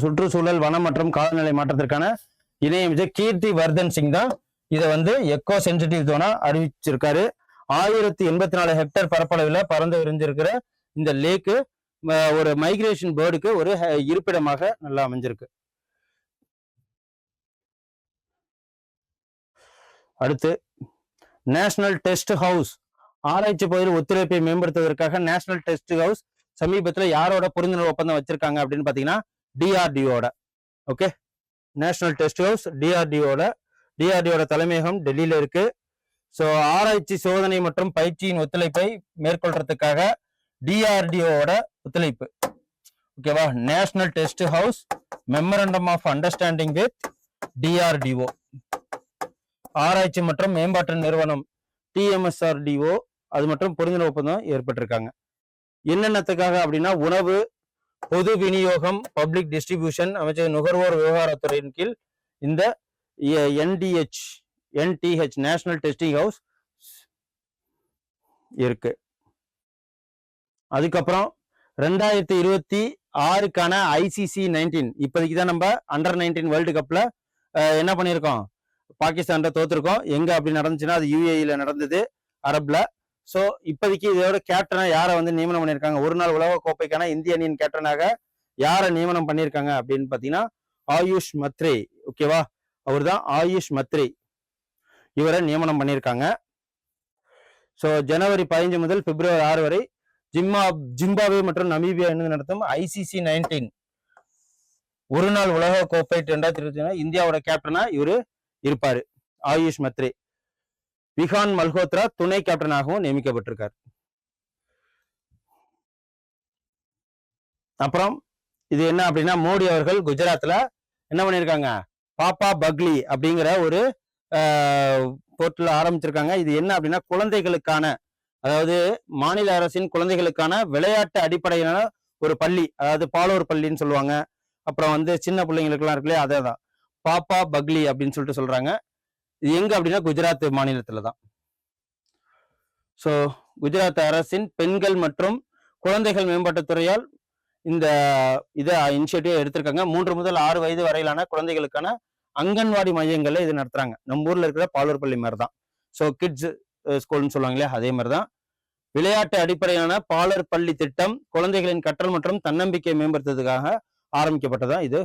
A: சுற்றுச்சூழல், வனம் மற்றும் காலநிலை மாற்றத்திற்கான இணையமைச்சர் கீர்த்தி வர்தன் சிங் தான் இதை வந்து எக்கோ சென்சிட்டிவ் ஜோனா அறிவிச்சிருக்காரு. 1084 ஹெக்டேர் பரப்பளவில் பறந்து விரிஞ்சிருக்கிற இந்த லேக்கு ஒரு மைக்ரேஷன் பேர்டுக்கு ஒரு இருப்பிடமாக நல்லா அமைஞ்சிருக்கு. அடுத்து நேஷனல் டெஸ்ட் ஹவுஸ் ஆராய்ச்சி பகுதியில் ஒத்துழைப்பை மேம்படுத்துவதற்காக நேஷனல் டெஸ்ட் ஹவுஸ் சமீபத்தில் யாரோட புரிந்துணர்வு ஒப்பந்தம் வச்சிருக்காங்க அப்படின்னு பாத்தீங்கன்னா டிஆர்டிஓட. ஓகே, நேஷனல் டெஸ்ட் ஹவுஸ் டிஆர்டிஓட தலைமையகம் டெல்லியில இருக்கு. ஸோ ஆராய்ச்சி, சோதனை மற்றும் பயிற்சியின் ஒத்துழைப்பை மேற்கொள்றதுக்காக டிஆர்டிஓட ஒத்துழைப்பு. ஓகேவா? National test house memorandum of understanding with DRDO, ஆராய்ச்சி மற்றும் மேம்பாட்டு நிறுவனம் டிஎம்எஸ்ஆர்டிஓ அது மற்றும் புரிந்துணர்வு ஒப்பந்தம் ஏற்பட்டிருக்காங்க. என்னென்னத்துக்காக அப்படின்னா உணவு, பொது விநியோகம், பப்ளிக் டிஸ்ட்ரிபியூஷன் அமைச்சர் நுகர்வோர் விவகாரத்துறையின் கீழ் இந்த என்டிஹெச் நேஷனல் டெஸ்டிங் ஹவுஸ் இருக்கு. அதுக்கப்புறம் 2026க்கான ஐசிசி 19 இப்போதைக்கு தான் நம்ம அண்டர் 19 வேர்ல்டு கப்ல என்ன பண்ணியிருக்கோம், பாகிஸ்தான்ல தோத்துருக்கோம். எங்க அப்படி நடந்துச்சுன்னா அது யுஏஇல நடந்தது, அரப்ல. ஸோ இப்போதைக்கு இதோட கேப்டனா யாரை வந்து நியமனம் பண்ணியிருக்காங்க, ஒரு நாள் உலக கோப்பைக்கான இந்திய அணியின் கேப்டனாக யாரை நியமனம் பண்ணியிருக்காங்க அப்படின்னு பார்த்தீங்கன்னா ஆயுஷ் மத்ரே. ஓகேவா? அவர் தான் ஆயுஷ் மத்ரே, இவரை நியமனம் பண்ணியிருக்காங்க. ஸோ ஜனவரி 15 முதல் பிப்ரவரி 6 வரை ஜிம்பாப்வே மற்றும் நமீபியா இணைந்து நடத்தும் ஐசிசி 19 ஒரு நாள் உலக கோப்பை 2024 இந்தியாவோட கேப்டனா இவரு இருப்பாரு ஆயுஷ் மத்ரே. விஹான் மல்ஹோத்ரா துணை கேப்டனாகவும் நியமிக்கப்பட்டிருக்கார். அப்புறம் இது என்ன அப்படின்னா மோடி அவர்கள் குஜராத்ல என்ன பண்ணியிருக்காங்க, பாப்பா பக்லி அப்படிங்கிற ஒரு போர்ட்டல் ஆரம்பிச்சிருக்காங்க. இது என்ன அப்படின்னா குழந்தைகளுக்கான, அதாவது மாநில அரசின் குழந்தைகளுக்கான விளையாட்டு அடிப்படையிலான ஒரு பள்ளி, அதாவது பாலூர் பள்ளின்னு சொல்லுவாங்க. அப்புறம் வந்து சின்ன பிள்ளைங்களுக்குலாம் இருக்குல்லையே, அதே தான் பாப்பா பக்லி அப்படின்னு சொல்லிட்டு சொல்றாங்க. இது எங்க அப்படின்னா குஜராத் மாநிலத்துல தான். ஸோ குஜராத் அரசின் பெண்கள் மற்றும் குழந்தைகள் மேம்பாட்டுத்துறையால் இந்த இதை இனிஷியேட்டிவ் எடுத்திருக்காங்க. 3 முதல் 6 வயது வரையிலான குழந்தைகளுக்கான அங்கன்வாடி மையங்கள்ல இது நடத்துறாங்க. நம்ம ஊர்ல இருக்கிற பாலூர் பள்ளி மாதிரி தான். ஸோ கிட்ஸ் ஸ்கூல்னு சொல்லுவாங்களே, அதே மாதிரி தான். விளையாட்டு அடிப்படையிலான பாலர் பள்ளி திட்டம் குழந்தைகளின் கற்றல் மற்றும் தன்னம்பிக்கையை மேம்படுத்துறதுக்காக ஆரம்பிக்கப்பட்டதா இது.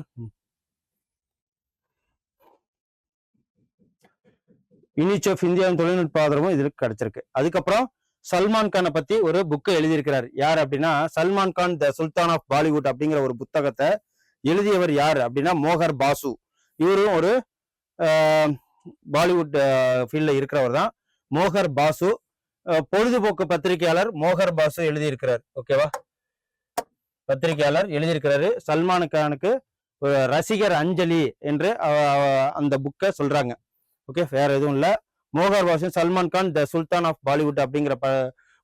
A: யூனிசெஃப் இந்தியாவின் தொழில்நுட்ப ஆதரவும் இதுக்கு கிடைச்சிருக்கு. அதுக்கப்புறம் சல்மான் கானை பத்தி ஒரு புக்கை எழுதியிருக்கிறார். யார் அப்படின்னா சல்மான் கான் த சுல்தான் ஆஃப் பாலிவுட் அப்படிங்கிற ஒரு புத்தகத்தை எழுதியவர் யார் அப்படின்னா மோகர் பாசு. இவரும் ஒரு பாலிவுட் ஃபீல்ட்ல இருக்கிறவர் தான். மோகர் பாசு பொழுதுபோக்கு பத்திரிகையாளர் மோகர் பாசு எழுதியிருக்கிறார். ஓகேவா? பத்திரிகையாளர் எழுதியிருக்கிறாரு. சல்மான் கானுக்கு ரசிகர் அஞ்சலி என்று அந்த புக்கை சொல்றாங்க. ஓகே, வேற எதுவும் இல்லை. மோகர் பாசு சல்மான் கான் த சுல்தான் ஆஃப் பாலிவுட் அப்படிங்கிற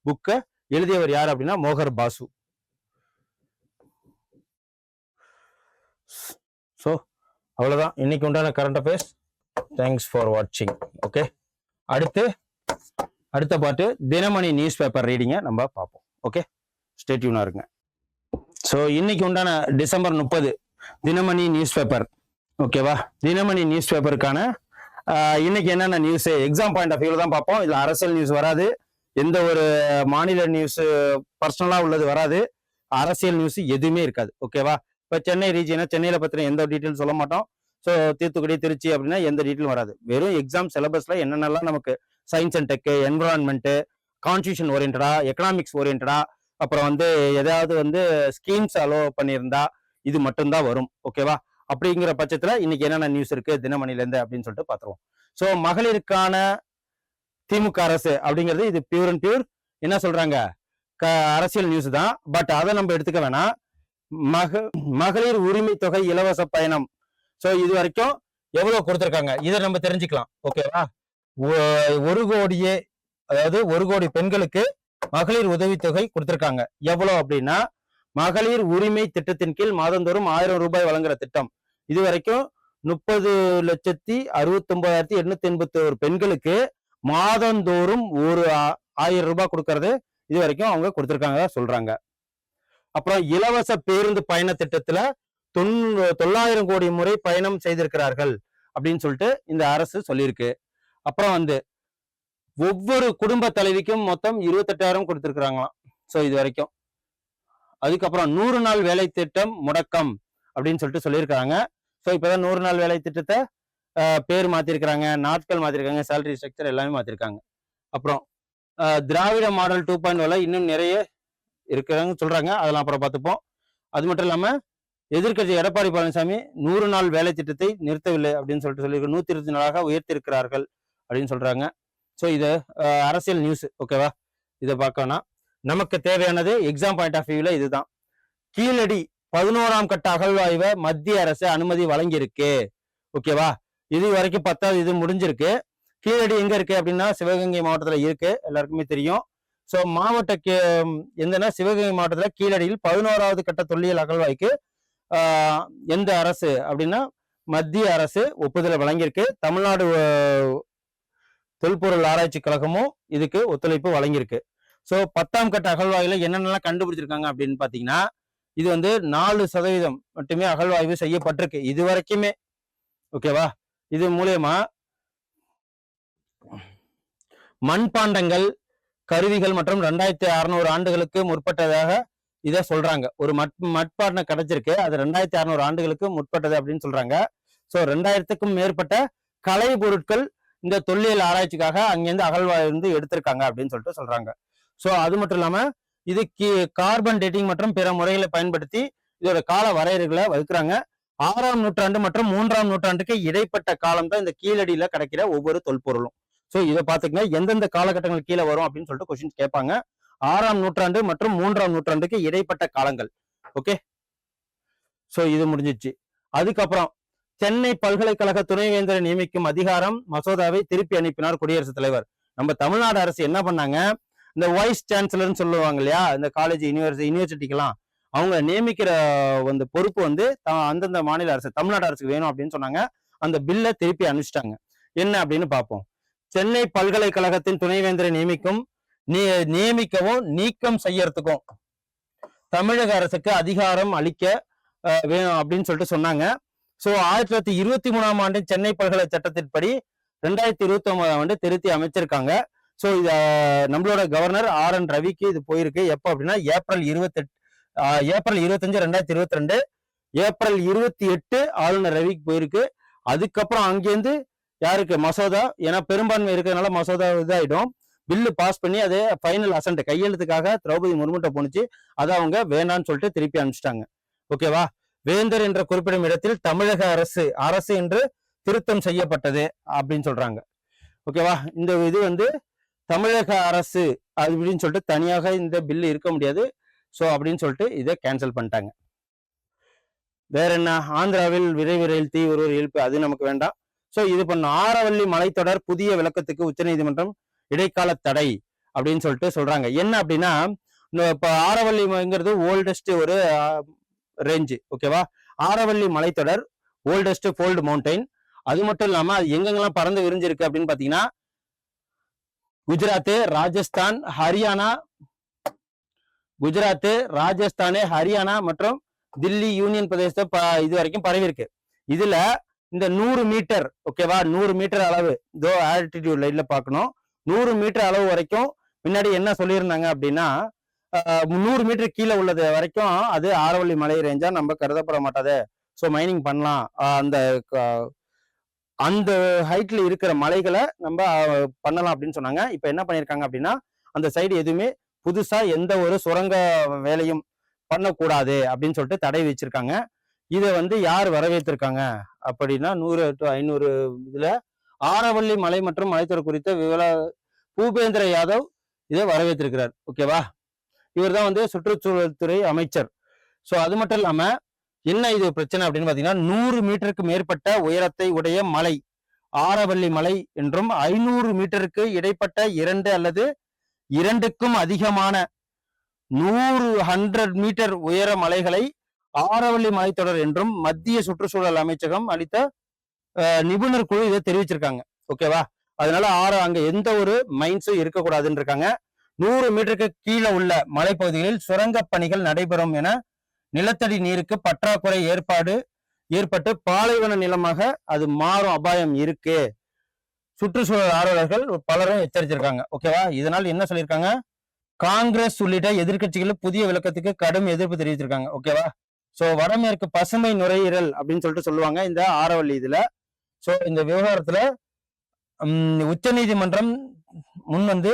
A: புக்கை எழுதியவர் யார் அப்படின்னா மோகர் பாசு. ஸோ அவ்வளோதான் இன்னைக்கு உண்டான கரண்ட் அஃபேர்ஸ். தேங்க்ஸ் ஃபார் வாட்சிங். ஓகே, அடுத்த பாட்டு தினமணி நியூஸ் பேப்பர் ரீடிங்கை நம்ம பார்ப்போம். ஓகே, ஸ்டே டியூனா இருங்க. ஸோ இன்னைக்கு உண்டான டிசம்பர் 30 தினமணி நியூஸ் பேப்பர். ஓகேவா? தினமணி நியூஸ் பேப்பருக்கான இன்னைக்கு என்னென்ன நியூஸ் எக்ஸாம் பாயிண்ட் ஆஃப் வியூல தான் பார்ப்போம். இதுல அரசியல் நியூஸ் வராது, எந்த ஒரு மாநில நியூஸ் பர்சனலா உள்ளது வராது, அரசியல் நியூஸ் எதுவுமே இருக்காது. ஓகேவா? இப்போ சென்னை ரீஜியனா சென்னையில பத்தின எந்த டீட்டெயில் சொல்ல மாட்டோம். ஸோ தூத்துக்குடி, திருச்சி அப்படின்னா எந்த டீட்டெயிலும் வராது. வெறும் எக்ஸாம் சிலபஸ்ல என்னென்னலாம் நமக்கு science and tech, environment, constitution ஓரியன்டா, எக்கனாமிக்ஸ் ஓரியன்டா, அப்புறம் வந்து ஏதாவது வந்து ஸ்கீம்ஸ் அலோவ் பண்ணியிருந்தா இது மட்டும்தான் வரும். ஓகேவா? அப்படிங்கிற பட்சத்துல இன்னைக்கு என்னென்ன நியூஸ் இருக்கு தினமணில இருந்து அப்படின்னு சொல்லிட்டு பாத்துருவோம். ஸோ மகளிருக்கான திமுக அரசு அப்படிங்கிறது இது பியூர் அண்ட் பியூர் என்ன சொல்றாங்க அரசியல் நியூஸ் தான். பட் அதை நம்ம எடுத்துக்க வேணாம். மகளிர் உரிமை தொகை இலவச பயணம். சோ இது வரைக்கும் எவ்வளவு கொடுத்திருக்காங்க இதை நம்ம தெரிஞ்சுக்கலாம். ஓகேவா? 1 கோடியே, அதாவது 1 கோடி பெண்களுக்கு மகளிர் உதவித்தொகை கொடுத்திருக்காங்க. எவ்வளவு அப்படின்னா மகளிர் உரிமை திட்டத்தின் கீழ் மாதந்தோறும் 1000 ரூபாய் வழங்குற திட்டம். இது வரைக்கும் 30,69,881 பெண்களுக்கு மாதந்தோறும் 1000 ரூபாய் கொடுக்கறது இது வரைக்கும் அவங்க கொடுத்திருக்காங்க சொல்றாங்க. அப்புறம் இலவச பேருந்து பயண திட்டத்துல 900 கோடி முறை பயணம் செய்திருக்கிறார்கள் அப்படின்னு சொல்லிட்டு இந்த அரசு சொல்லியிருக்கு. அப்புறம் வந்து ஒவ்வொரு குடும்ப தலைவிக்கும் மொத்தம் 28,000 கொடுத்திருக்கிறாங்களாம். சோ இது வரைக்கும். அதுக்கப்புறம் 100 நாள் வேலை திட்டம் முடக்கம் அப்படின்னு சொல்லிட்டு சொல்லியிருக்காங்க. ஸோ இப்போதான் 100 நாள் வேலை திட்டத்தை பேர் மாத்திருக்கிறாங்க, நாட்கள் மாத்திருக்காங்க, சேலரி ஸ்ட்ரக்சர் எல்லாமே மாத்திருக்காங்க. அப்புறம் திராவிட மாடல் 2.0 இன்னும் நிறைய இருக்கிறாங்க சொல்றாங்க. அதெல்லாம் அப்புறம் பார்த்துப்போம். அது மட்டும் இல்லாம எதிர்க்கட்சி எடப்பாடி பழனிசாமி 100 நாள் வேலை திட்டத்தை நிறுத்தவில்லை அப்படின்னு சொல்லிட்டு சொல்லியிருக்க 120 நாளாக உயர்த்திருக்கிறார்கள் அப்படின்னு சொல்றாங்க. ஸோ இது அரசியல் நியூஸ். ஓகேவா? இதை பார்க்கணும். நமக்கு தேவையானது எக்ஸாம் பாயிண்ட் ஆஃப் வியூல இதுதான். கீழடி 11ஆம் கட்ட அகழ்வாய்வை மத்திய அரசு அனுமதி வழங்கியிருக்கு. ஓகேவா? இது வரைக்கும் 10வது இது முடிஞ்சிருக்கு. கீழடி எங்க இருக்கு அப்படின்னா சிவகங்கை மாவட்டத்துல இருக்கு, எல்லாருக்குமே தெரியும். ஸோ மாவட்ட எந்தனா சிவகங்கை மாவட்டத்துல கீழடியில் 11வது கட்ட தொல்லியல் அகழ்வாய்க்கு எந்த அரசு அப்படின்னா மத்திய அரசு ஒப்புதலை வழங்கியிருக்கு. தமிழ்நாடு தொல்பொருள் ஆராய்ச்சி கழகமும் இதுக்கு ஒத்துழைப்பு வழங்கியிருக்கு. ஸோ 10ஆம் கட்ட அகழ்வாய்வுல என்னென்னலாம் கண்டுபிடிச்சிருக்காங்க அப்படின்னு பாத்தீங்கன்னா இது வந்து 4% மட்டுமே அகழ்வாய்வு செய்யப்பட்டிருக்கு இது வரைக்குமே. ஓகேவா? இது மூலியமா மண்பாண்டங்கள், கருவிகள் மற்றும் 2600 ஆண்டுகளுக்கு முற்பட்டதாக இதை சொல்றாங்க. ஒரு மட்பாண்டம் கிடைச்சிருக்கு, அது 2600 ஆண்டுகளுக்கு முற்பட்டது அப்படின்னு சொல்றாங்க. ஸோ 2000க்கும் மேற்பட்ட கலை பொருட்கள் இந்த தொல்லியல் ஆராய்ச்சிக்காக அங்கிருந்து அகழ்வாய்வு எடுத்திருக்காங்க அப்படின்னு சொல்லிட்டு சொல்றாங்க. ஸோ அது மட்டும் இல்லாம இது கார்பன் டேட்டிங் மற்றும் பிற முறைகளை பயன்படுத்தி இதோட கால வரையறைகளை வகுக்கிறாங்க. 6ஆம் நூற்றாண்டு மற்றும் 3ஆம் நூற்றாண்டுக்கு இடைப்பட்ட காலம் தான் இந்த கீழடியில கிடைக்கிற ஒவ்வொரு தொல்பொருளும். ஸோ இதை பார்த்துக்கங்க, எந்தெந்த காலகட்டங்கள் கீழே வரும் அப்படின்னு சொல்லிட்டு கொஸ்டின் கேட்பாங்க. 6ஆம் நூற்றாண்டு மற்றும் 3ஆம் நூற்றாண்டுக்கு இடைப்பட்ட காலங்கள். ஓகே, ஸோ இது முடிஞ்சிச்சு. அதுக்கப்புறம் சென்னை பல்கலைக்கழக துணைவேந்தரை நியமிக்கும் அதிகாரம் மசோதாவை திருப்பி அனுப்பினார் குடியரசுத் தலைவர். நம்ம தமிழ்நாடு அரசு என்ன பண்ணாங்க, இந்த வைஸ் சான்சலர்னு சொல்லுவாங்க இல்லையா, இந்த காலேஜ் யூனிவர்சிட்டிக்கெல்லாம் அவங்க நியமிக்கிற வந்து பொறுப்பு வந்து அந்தந்த மாநில அரசு தமிழ்நாடு அரசுக்கு வேணும் அப்படின்னு சொன்னாங்க. அந்த பில்லை திருப்பி அனுப்பிச்சிட்டாங்க. என்ன அப்படின்னு பார்ப்போம். சென்னை பல்கலைக்கழகத்தின் துணைவேந்தரை நியமிக்கவும் நீக்கம் செய்யறதுக்கும் தமிழக அரசுக்கு அதிகாரம் அளிக்க வேணும் அப்படின்னு சொல்லிட்டு சொன்னாங்க. ஸோ 1923ஆம் ஆண்டு சென்னை பல்கலை சட்டத்தின்படி 2029ஆம் ஆண்டு திருத்தி அமைச்சிருக்காங்க. ஸோ இத நம்மளோட கவர்னர் RN ரவிக்கு இது போயிருக்கு. எப்போ அப்படின்னா ஏப்ரல் 25 2022, ஏப்ரல் 28 ஆளுநர் ரவிக்கு போயிருக்கு. அதுக்கப்புறம் அங்கேருந்து யாருக்கு மசோதா, ஏன்னா பெரும்பான்மை இருக்கிறதுனால மசோதா இதாயிடும், பில்லு பாஸ் பண்ணி அது ஃபைனல் அசன்ட் கையெழுத்துக்காக திரௌபதி முர்முட்ட போனுச்சு. அதை அவங்க வேண்டான்னு சொல்லிட்டு திருப்பி அனுப்பிச்சிட்டாங்க. ஓகேவா? வேந்தர் என்ற குறிப்பிடும் இடத்தில் தமிழக அரசு என்று திருத்தம் செய்யப்பட்டது அப்படின்னு சொல்றாங்க. ஓகேவா? இந்த இது வந்து தமிழக அரசு அப்படின்னு சொல்லிட்டு தனியாக இந்த பில்லு இருக்க முடியாது. ஸோ அப்படின்னு சொல்லிட்டு இதை கேன்சல் பண்ணிட்டாங்க. வேற என்ன, ஆந்திராவில் விரைவு ரயில் தீ ஒருவர் இழுப்பு, அது நமக்கு வேண்டாம். ஸோ இது பண்ண ஆரவல்லி மலைத்தொடர் புதிய விளக்கத்துக்கு உச்சநீதிமன்றம் இடைக்கால தடை அப்படின்னு சொல்லிட்டு சொல்றாங்க. என்ன அப்படின்னா இப்போ ஆரவல்லிங்கிறது ஓல்டஸ்ட் ஒரு ரேஞ்சு. ஓகேவா? ஆரவல்லி மலைத்தொடர் ஓல்டஸ்ட் ஃபோல்டு மவுண்டைன். அது மட்டும் இல்லாம அது எங்கெங்கெல்லாம் பறந்து விரிஞ்சிருக்கு அப்படின்னு பாத்தீங்கன்னா குஜராத், ராஜஸ்தான், ஹரியானா மற்றும் தில்லி யூனியன் பிரதேசத்தை இது வரைக்கும் பரவி இருக்கு. இதுல இந்த 100 மீட்டர், ஓகேவா, 100 மீட்டர் அளவு இதோ ஆல்டிடியூட் லைன்ல பார்க்கணும். 100 மீட்டர் அளவு வரைக்கும் முன்னாடி என்ன சொல்லியிருந்தாங்க அப்படின்னா 100 மீட்டர் கீழே உள்ளது வரைக்கும் அது ஆரவல்லி மலை ரேஞ்சா நம்ம கருதப்பட மாட்டாது. ஸோ மைனிங் பண்ணலாம், அந்த ஹைட்ல இருக்கிற மலைகளை நம்ம பண்ணலாம் அப்படின்னு சொன்னாங்க. இப்ப என்ன பண்ணிருக்காங்க அப்படின்னா அந்த சைடு எதுவுமே புதுசா எந்த ஒரு சுரங்க வேலையும் பண்ணக்கூடாது அப்படின்னு சொல்லிட்டு தடை வச்சிருக்காங்க. இதை வந்து யார் வரவேற்றிருக்காங்க அப்படின்னா 100 to 500 இதுல ஆரவல்லி மலை மற்றும் மலைத்தொடர் குறித்த பூபேந்திர யாதவ் இதை வரவேற்றிருக்கிறார். ஓகேவா? இவர் தான் வந்து சுற்றுச்சூழல் துறை அமைச்சர். ஸோ அது மட்டும் இல்லாம என்ன இது பிரச்சனை அப்படின்னு பாத்தீங்கன்னா, 100 மீட்டருக்கு மேற்பட்ட உயரத்தை உடைய மலை ஆரவல்லி மலை என்றும் 500 மீட்டருக்கு இடைப்பட்ட 2 அல்லது 2க்கும் அதிகமான 100 மீட்டர் உயர மலைகளை ஆரவல்லி மலைத்தொடர் என்றும் மத்திய சுற்றுச்சூழல் அமைச்சகம் அளித்த நிபுணர் குழு இதை தெரிவிச்சிருக்காங்க. ஓகேவா? அதனால அங்க எந்த ஒரு மைன்ஸும் இருக்கக்கூடாதுன்னு இருக்காங்க. 100 மீட்டருக்கு கீழே உள்ள மலைப்பகுதிகளில் சுரங்க பணிகள் நடைபெறும் என நிலத்தடி நீருக்கு பற்றாக்குறை ஏற்பட்டு பாலைவன நிலமாக அது மாறும் அபாயம் இருக்கு. சுற்றுச்சூழல் ஆர்வலர்கள் பலரும் எச்சரிச்சிருக்காங்க. ஓகேவா? இதனால் என்ன சொல்லியிருக்காங்க, காங்கிரஸ் உள்ளிட்ட எதிர்கட்சிகள் புதிய விளக்கத்துக்கு கடும் எதிர்ப்பு தெரிவிச்சிருக்காங்க. ஓகேவா? சோ வடமேற்கு பசுமை நுரையீரல் அப்படின்னு சொல்லிட்டு சொல்லுவாங்க இந்த ஆரவல்லி இதுல. சோ இந்த விவகாரத்துல உச்ச நீதிமன்றம் முன் வந்து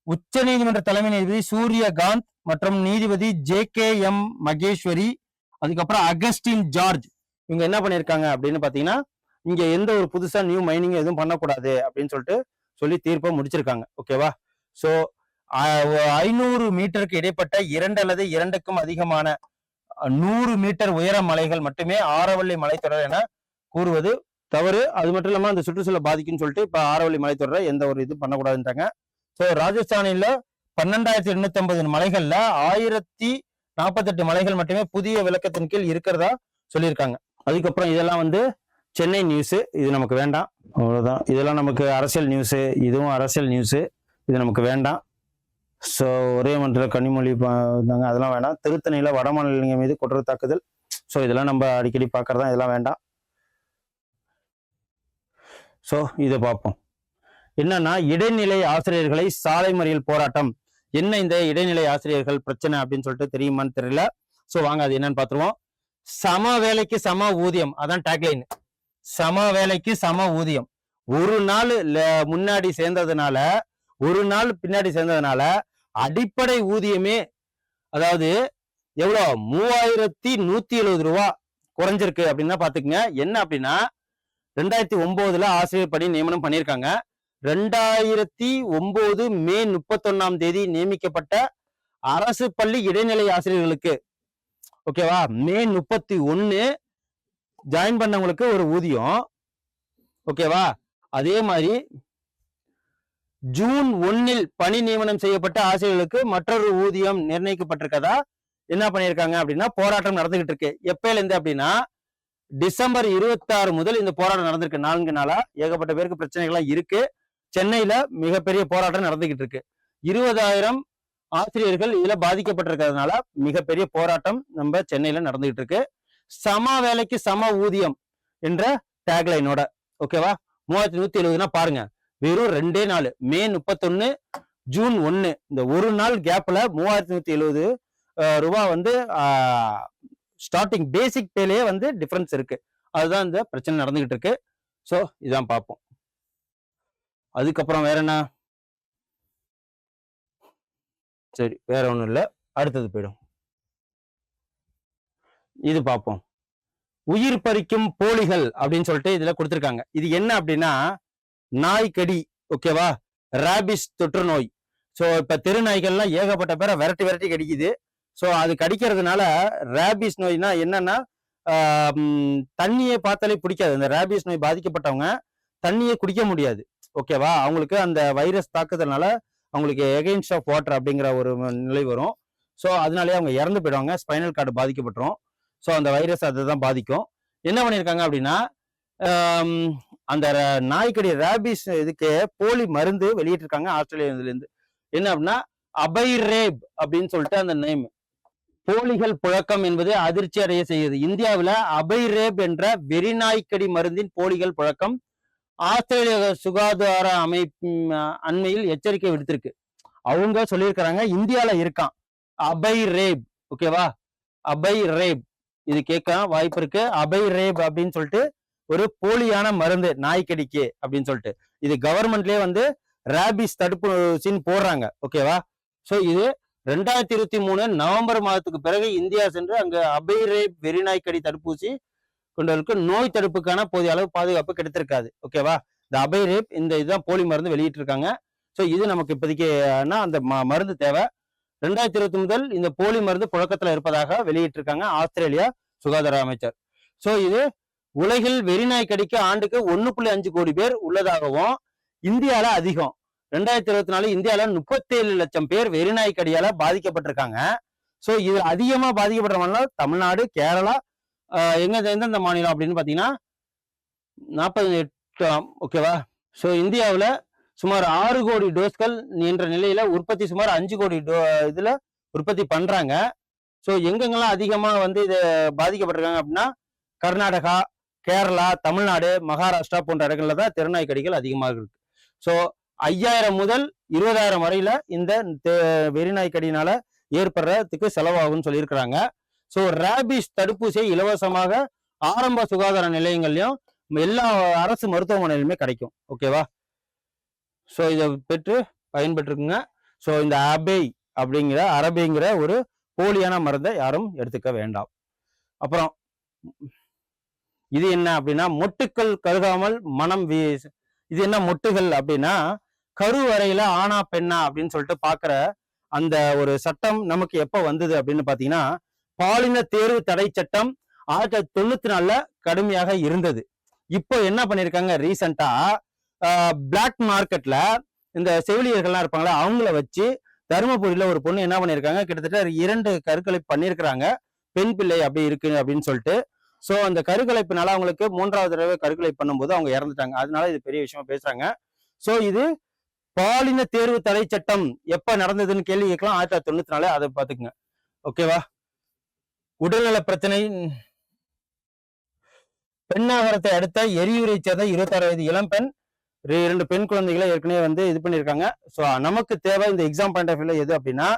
A: உச்ச நீதிமன்ற தலைமை நீதிபதி சூரியகாந்த் மற்றும் நீதிபதி JKM மகேஸ்வரி, அதுக்கப்புறம் அகஸ்டின் ஜார்ஜ் இவங்க என்ன பண்ணிருக்காங்க அப்படின்னு பாத்தீங்கன்னா, இங்க எந்த ஒரு புதுசா நியூ மைனிங் எதுவும் பண்ணக்கூடாது அப்படின்னு சொல்லி தீர்ப்பை முடிச்சிருக்காங்க. ஓகேவா? சோ 500 மீட்டருக்கு இடைப்பட்ட 2 அல்லது 2க்கும் அதிகமான 100 மீட்டர் உயர மலைகள் மட்டுமே ஆரவல்லி மலைத்தொடர் என கூறுவது தவறு. அது மட்டும் இல்லாம அந்த சுற்றுச்சூழலை பாதிக்கும்னு சொல்லிட்டு இப்ப ஆரவல்லி மலைத்தொடரை எந்த ஒரு இது பண்ணக்கூடாதுன்றாங்க. ஸோ ராஜஸ்தானில 12,850 மலைகள்ல 1048 மலைகள் மட்டுமே புதிய விளக்கத்தின் கீழ் இருக்கிறதா சொல்லியிருக்காங்க. அதுக்கப்புறம் இதெல்லாம் வந்து சென்னை நியூஸ், இது நமக்கு வேண்டாம். அவ்வளவுதான். இதெல்லாம் நமக்கு அரசியல் நியூஸ், இதுவும் அரசியல் நியூஸ், இது நமக்கு வேண்டாம். ஸோ ஒரே மண்டல கனிமொழி இருந்தாங்க, அதெல்லாம் வேண்டாம். திருத்தணியில வடமாநிலங்கள் மீது குற்ற தாக்குதல், ஸோ இதெல்லாம் நம்ம அடிக்கடி பார்க்கறதா, இதெல்லாம் வேண்டாம். ஸோ இதை பார்ப்போம். என்னன்னா, இடைநிலை ஆசிரியர்களை சாலை மறியல் போராட்டம். என்ன இந்த இடைநிலை ஆசிரியர்கள் பிரச்சனை அப்படின்னு சொல்லிட்டு தெரியுமான்னு தெரியல. ஸோ வாங்க அது என்னன்னு பார்த்துருவோம். சம வேலைக்கு சம ஊதியம், அதான் டேக்லைன். சம வேலைக்கு சம ஊதியம். ஒரு நாள் முன்னாடி சேர்ந்ததுனால, ஒரு நாள் பின்னாடி சேர்ந்ததுனால அடிப்படை ஊதியமே, அதாவது எவ்வளோ 3170 ரூபா குறைஞ்சிருக்கு அப்படின்னா பாத்துக்கங்க. என்ன அப்படின்னா, 2009 ஆசிரியர் பணி நியமனம் பண்ணியிருக்காங்க. 2009 மே 31 நியமிக்கப்பட்ட அரசு பள்ளி இடைநிலை ஆசிரியர்களுக்கு, ஓகேவா, மே 31 ஜாயின் பண்ணவங்களுக்கு ஒரு ஊதியம். ஓகேவா? அதே மாதிரி ஜூன் 1 பணி நியமனம் செய்யப்பட்ட ஆசிரியர்களுக்கு மற்றொரு ஊதியம் நிர்ணயிக்கப்பட்டிருக்கதா என்ன பண்ணியிருக்காங்க அப்படின்னா போராட்டம் நடந்துகிட்டு இருக்கு. எப்பயில இருந்து அப்படின்னா, டிசம்பர் 26 முதல் இந்த போராட்டம் நடந்திருக்கு. 4 நாளா ஏகப்பட்ட பேருக்கு பிரச்சனைகள்லாம் இருக்கு. சென்னையில மிகப்பெரிய போராட்டம் நடந்துகிட்டு இருக்கு. 20,000 ஆசிரியர்கள் இதுல பாதிக்கப்பட்டிருக்கிறதுனால மிகப்பெரிய போராட்டம் நம்ம சென்னையில நடந்துகிட்டு இருக்கு. சம வேலைக்கு சம ஊதியம் என்ற டேக்லைனோட. ஓகேவா? 3170 பாருங்க, வெறும் 2 நாள், மே 31 ஜூன் 1, இந்த ஒரு நாள் கேப்ல 3170 ரூபாய் வந்து ஸ்டார்டிங் பேசிக் பேலேயே வந்து டிஃபரன்ஸ் இருக்கு. அதுதான் இந்த பிரச்சனை நடந்துகிட்டு இருக்கு. ஸோ இதான் பார்ப்போம். அதுக்கப்புறம் வேற என்ன? சரி, வேற ஒண்ணும் இல்லை, அடுத்தது போயிடும். இது பார்ப்போம். உயிர் பறிக்கும் போலிகள் அப்படின்னு சொல்லிட்டு இதுல கொடுத்திருக்காங்க. இது என்ன அப்படின்னா, நாய்க்கடி, ஓகேவா, ராபிஸ் தொற்று நோய். ஸோ இப்ப தெரு நாய்கள்லாம் ஏகப்பட்ட பேரை விரட்டி கடிக்குது. ஸோ அது கடிக்கிறதுனால ராபிஸ் நோய்னா என்னன்னா, தண்ணியை பார்த்தாலே பிடிக்காது. இந்த ராபிஸ் நோய் பாதிக்கப்பட்டவங்க தண்ணியை குடிக்க முடியாது. ஓகேவா? அவங்களுக்கு அந்த வைரஸ் தாக்குதல்னால அவங்களுக்கு எகெயின்ஸ்ட் ஆஃப் வாட்டர் அப்படிங்கிற ஒரு நிலை வரும். ஸோ அதனாலே அவங்க இறந்து போயிடுவாங்க. ஸ்பைனல் கார்டு பாதிக்கப்பட்டுரும். ஸோ அந்த வைரஸ் அதை தான் பாதிக்கும். என்ன பண்ணியிருக்காங்க அப்படின்னா, அந்த நாய்க்கடி ராபிஸ் இதுக்கு போலி மருந்து வெளியிட்டிருக்காங்க ஆஸ்திரேலியாவிலேருந்து. என்ன அப்படின்னா, அபைரேப் அப்படின்னு சொல்லிட்டு அந்த நேம். போலிகள் புழக்கம் என்பது அதிர்ச்சி அடைய செய்யுது. இந்தியாவில் அபைரேப் என்ற வெறிநாய்க்கடி மருந்தின் போலிகள் புழக்கம் ஆஸ்திரேலிய சுகாதார அமைப்பு அண்மையில் எச்சரிக்கை விடுத்திருக்கு. அவங்க சொல்லியிருக்கிறாங்க இந்தியால இருக்கான் அபைரேப். ஓகேவா? அபைரேப், இது கேட்க வாய்ப்பு இருக்கு. அபைரேப் அப்படின்னு சொல்லிட்டு ஒரு போலியான மருந்து நாய்க்கடிக்கு அப்படின்னு சொல்லிட்டு இது கவர்மெண்ட்லயே வந்து ராபிஸ் தடுப்பூசின்னு போடுறாங்க. ஓகேவா? ஸோ இது 2023 நவம்பர் மாதத்துக்கு பிறகு இந்தியா சென்று அங்க அபைரேப் வெறிநாய்க்கடி தடுப்பூசி கொண்டவர்களுக்கு நோய் தடுப்புக்கான போதிய அளவு பாதுகாப்பு கிடைத்திருக்காது. ஓகேவா? இந்த அபைரேப் இந்த இதுதான் போலி மருந்து வெளியிட்டு இருக்காங்க. ஸோ இது நமக்கு இப்போதைக்கு அந்த மருந்து தேவை. 2020 முதல் இந்த போலி மருந்து புழக்கத்துல இருப்பதாக வெளியிட்டிருக்காங்க ஆஸ்திரேலியா சுகாதார அமைச்சர். ஸோ இது உலகில் வெறிநாய் கடிக்க ஆண்டுக்கு 1.5 கோடி பேர் உள்ளதாகவும், இந்தியால அதிகம் 2024 இந்தியால 37 லட்சம் பேர் வெறிநாய் கடியால பாதிக்கப்பட்டிருக்காங்க. ஸோ இது அதிகமா பாதிக்கப்படுற மாநிலம் தமிழ்நாடு, கேரளா, எந்தெந்த மாநிலம் அப்படின்னு பாத்தீங்கன்னா 48, ஓகேவா. ஸோ இந்தியாவில் சுமார் 6 கோடி டோஸ்கள் என்ற நிலையில உற்பத்தி சுமார் 5 கோடி இதுல உற்பத்தி பண்றாங்க. ஸோ எங்கெங்கெல்லாம் அதிகமா வந்து இது பாதிக்கப்பட்டிருக்காங்க அப்படின்னா கர்நாடகா, கேரளா, தமிழ்நாடு, மகாராஷ்டிரா போன்ற இடங்கள்ல தான் தெருநாய் கடிகள் அதிகமாக இருக்கு. ஸோ 5000 முதல் 20,000 வரையில இந்த வெறிநாய் கடியினால ஏற்படுறதுக்கு செலவாகும்னு சொல்லியிருக்கிறாங்க. ஸோ ரேபிஸ் தடுப்பூசியை இலவசமாக ஆரம்ப சுகாதார நிலையங்கள்லயும் எல்லா அரசு மருத்துவமனையிலுமே கிடைக்கும். ஓகேவா. ஸோ இதை பெற்று பயன்பெற்றுக்குங்க. ஸோ இந்த அரபைங்கிற ஒரு போலியான மருந்தை யாரும் எடுத்துக்க வேண்டாம். அப்புறம் இது என்ன அப்படின்னா மொட்டுக்கள் கருகாமல் மனம் இது என்ன மொட்டுகள் அப்படின்னா கருவறையில ஆணா பெண்ணா அப்படின்னு சொல்லிட்டு பாக்குற அந்த ஒரு சட்டம் நமக்கு எப்ப வந்தது அப்படின்னு பாத்தீங்கன்னா பாலின தேர்வு தடை சட்டம் 1994 கடுமையாக இருந்தது. இப்போ என்ன பண்ணிருக்காங்க ரீசெண்டா பிளாக் மார்க்கெட்ல இந்த செவிலியர்கள்லாம் இருப்பாங்களா அவங்கள வச்சு தருமபுரியில ஒரு பொண்ணு என்ன பண்ணிருக்காங்க கிட்டத்தட்ட 2 கருக்கலை பண்ணிருக்கிறாங்க. பெண் பிள்ளை அப்படி இருக்கு அப்படின்னு சொல்லிட்டு. ஸோ அந்த கருக்கலைப்புனால அவங்களுக்கு 3வது தடவை கருக்கலை பண்ணும்போது அவங்க இறந்துட்டாங்க. அதனால இது பெரிய விஷயமா பேசுறாங்க. ஸோ இது பாலின தேர்வு தடை சட்டம் எப்ப நடந்ததுன்னு கேள்வி கேட்கலாம். 1994 அதை பார்த்துக்குங்க. ஓகேவா. உடல்நல பிரச்சனை பெண்ணாகரத்தை அடுத்த எரியூரை சேர்ந்த 26 வயது இளம்பெண் 2 பெண் குழந்தைகளை ஏற்கனவே வந்து இது பண்ணியிருக்காங்க. ஸோ நமக்கு தேவை இந்த எக்ஸாம் பாயிண்ட் ஆஃப் வியூல எது அப்படின்னா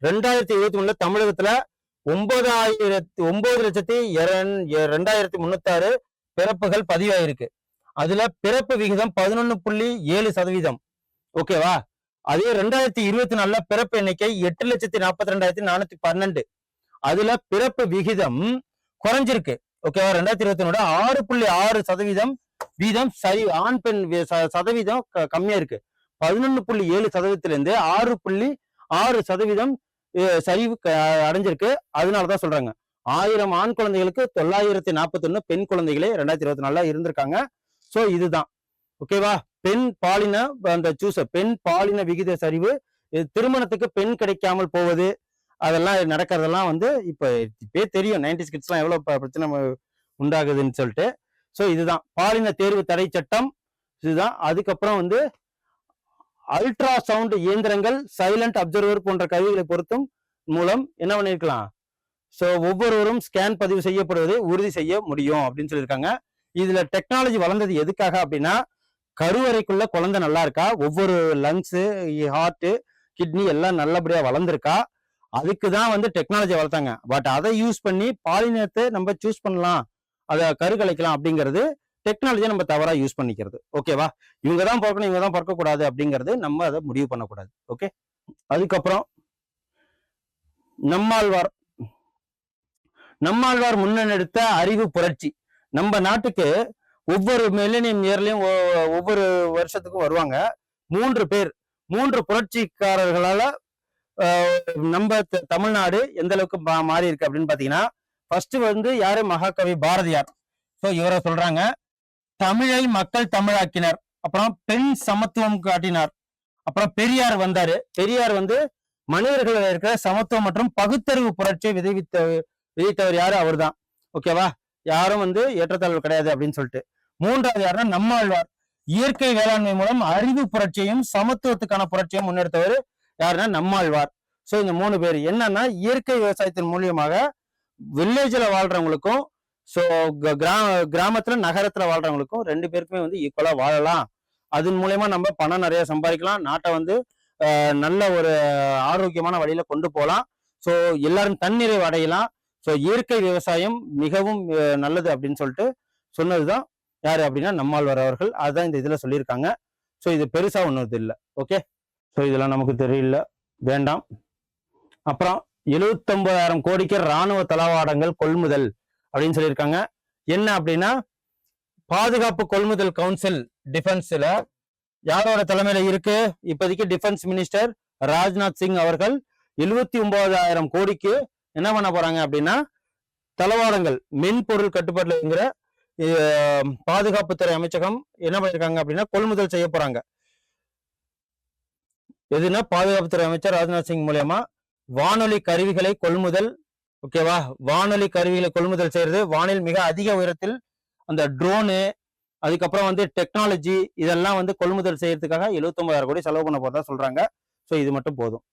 A: 2023 தமிழகத்துல 9,02,306 பிறப்புகள் பதிவாயிருக்கு. அதுல பிறப்பு விகிதம் 11.7%. ஓகேவா. அதே 2024 பிறப்பு எண்ணிக்கை 8,42,412. அதுல பிறப்பு விகிதம் குறைஞ்சிருக்கு. ஓகேவா. 2021 6.6% வீதம் சரி ஆண் பெண் சதவீதம் கம்மியா இருக்கு. 11.7%ல 6.6% சரிவு அடைஞ்சிருக்கு. அதனாலதான் சொல்றாங்க 1000 ஆண் குழந்தைகளுக்கு 941 பெண் குழந்தைகளே 2024 இருந்திருக்காங்க. சோ இதுதான். ஓகேவா. பெண் பாலின அந்த பெண் பாலின விகித சரிவு, திருமணத்துக்கு பெண் கிடைக்காமல் போவது, அதெல்லாம் நடக்கிறதெல்லாம் வந்து இப்பே தெரியும் 90s கிட்ஸ்லாம் எவ்வளவு பிரச்சனை உண்டாகுதுன்னு சொல்லிட்டு. ஸோ இதுதான் பாலின தேர்வு தடை சட்டம். இதுதான். அதுக்கப்புறம் வந்து அல்ட்ரா சவுண்ட் இயந்திரங்கள், சைலண்ட் அப்சர்வர் போன்ற கருவிகளை பொருத்தும் மூலம் என்ன பண்ணிருக்கலாம். ஸோ ஒவ்வொருவரும் ஸ்கேன் பதிவு செய்யப்படுவதை உறுதி செய்ய முடியும் அப்படின்னு சொல்லியிருக்காங்க. இதுல டெக்னாலஜி வளர்ந்தது எதுக்காக அப்படின்னா கருவறைக்குள்ள குழந்தை நல்லா இருக்கா, ஒவ்வொரு லங்ஸ், ஹார்ட், கிட்னி எல்லாம் நல்லபடியா வளர்ந்துருக்கா, அதுக்குதான் வந்து டெக்னாலஜி வளர்த்தாங்க. பட் அதை யூஸ் பண்ணி பாலினத்தை நம்ம சூஸ் பண்ணலாம், அதை கருக்கலைக்கலாம் அப்படிங்கிறது டெக்னாலஜியை நம்ம தவறா யூஸ் பண்ணிக்கிறது. ஓகேவா. இவங்க தான் பிறக்கணும், இவங்க தான் பிறக்கக்கூடாது அப்படிங்கிறது நம்ம அதை முடிவு பண்ணக்கூடாது. ஓகே. அதுக்கப்புறம் நம்மாழ்வார் முன்னெடுத்த அறிவு புரட்சி. நம்ம நாட்டுக்கு ஒவ்வொரு மில்லேனியம் இயர்லயும் ஒவ்வொரு வருஷத்துக்கும் வருவாங்க 3 புரட்சிக்காரர்களால நம்ம தமிழ்நாடு எந்த அளவுக்கு மாறி இருக்கு அப்படின்னு பாத்தீங்கன்னா ஃபர்ஸ்ட் வந்து யாரு மகாகவி பாரதியார். ஸோ இவரை சொல்றாங்க தமிழை மக்கள் தமிழாக்கினர். அப்புறம் பெண் சமத்துவம் காட்டினார். அப்புறம் பெரியார் வந்தாரு. பெரியார் வந்து மனிதர்கள் இருக்கிற சமத்துவம் மற்றும் பகுத்தறிவு புரட்சியை விதித்தவர் யாரு, அவர் தான். ஓகேவா. யாரும் வந்து ஏற்றத்தாழ்வு கிடையாது அப்படின்னு சொல்லிட்டு. 3வது யாருன்னா நம்மாழ்வார். இயற்கை வேளாண்மை மூலம் அறிவு புரட்சியையும் சமத்துவத்துக்கான புரட்சியும் முன்னெடுத்தவர் யாருன்னா நம்மாழ்வார். ஸோ இந்த 3 பேர் என்னன்னா இயற்கை விவசாயத்தின் மூலியமாக வில்லேஜ்ல வாழ்றவங்களுக்கும் ஸோ கிராமத்துல நகரத்துல வாழ்றவங்களுக்கும் 2 பேருக்குமே வந்து ஈக்குவலா வாழலாம். அதன் மூலயமா நம்ம பணம் நிறைய சம்பாதிக்கலாம், நாட்டை வந்து நல்ல ஒரு ஆரோக்கியமான வழியில கொண்டு போகலாம். ஸோ எல்லாரும் தன்னிறைவு அடையலாம். ஸோ இயற்கை விவசாயம் மிகவும் நல்லது அப்படின்னு சொல்லிட்டு சொன்னதுதான் யாரு அப்படின்னா நம்மாழ்வார் அவர்கள். அதுதான் இந்த இதுல சொல்லியிருக்காங்க. ஸோ இது பெருசா ஒன்றும் இல்லை. ஓகே. ஸோ இதெல்லாம் நமக்கு தெரியல, வேண்டாம். அப்புறம் 79,000 கோடிக்கு இராணுவ தளவாடங்கள் கொள்முதல் அப்படின்னு சொல்லியிருக்காங்க. என்ன அப்படின்னா பாதுகாப்பு கொள்முதல் கவுன்சில் டிஃபென்ஸ்ல யாரோட தலைமையில இருக்கு? இப்போதைக்கு டிஃபென்ஸ் மினிஸ்டர் ராஜ்நாத் சிங் அவர்கள் 79,000 கோடிக்கு என்ன பண்ண போறாங்க அப்படின்னா தளவாடங்கள் மென்பொருள் கட்டுப்பாட்டுல இருக்கிற பாதுகாப்புத்துறை அமைச்சகம் என்ன பண்ணிருக்காங்க அப்படின்னா கொள்முதல் செய்ய போறாங்க. எதுனா பாதுகாப்புத்துறை அமைச்சர் ராஜ்நாத் சிங் மூலமா வானொலி கருவிகளை கொள்முதல், ஓகேவா, வானொலி கருவிகளை கொள்முதல் செய்யறது, வானில் மிக அதிக உயரத்தில் அந்த ட்ரோனு, அதுக்கப்புறம் வந்து டெக்னாலஜி இதெல்லாம் வந்து கொள்முதல் செய்யறதுக்காக 79,000 கோடி செலவு பண்ண போறதா சொல்றாங்க. ஸோ இது மட்டும் போதும்.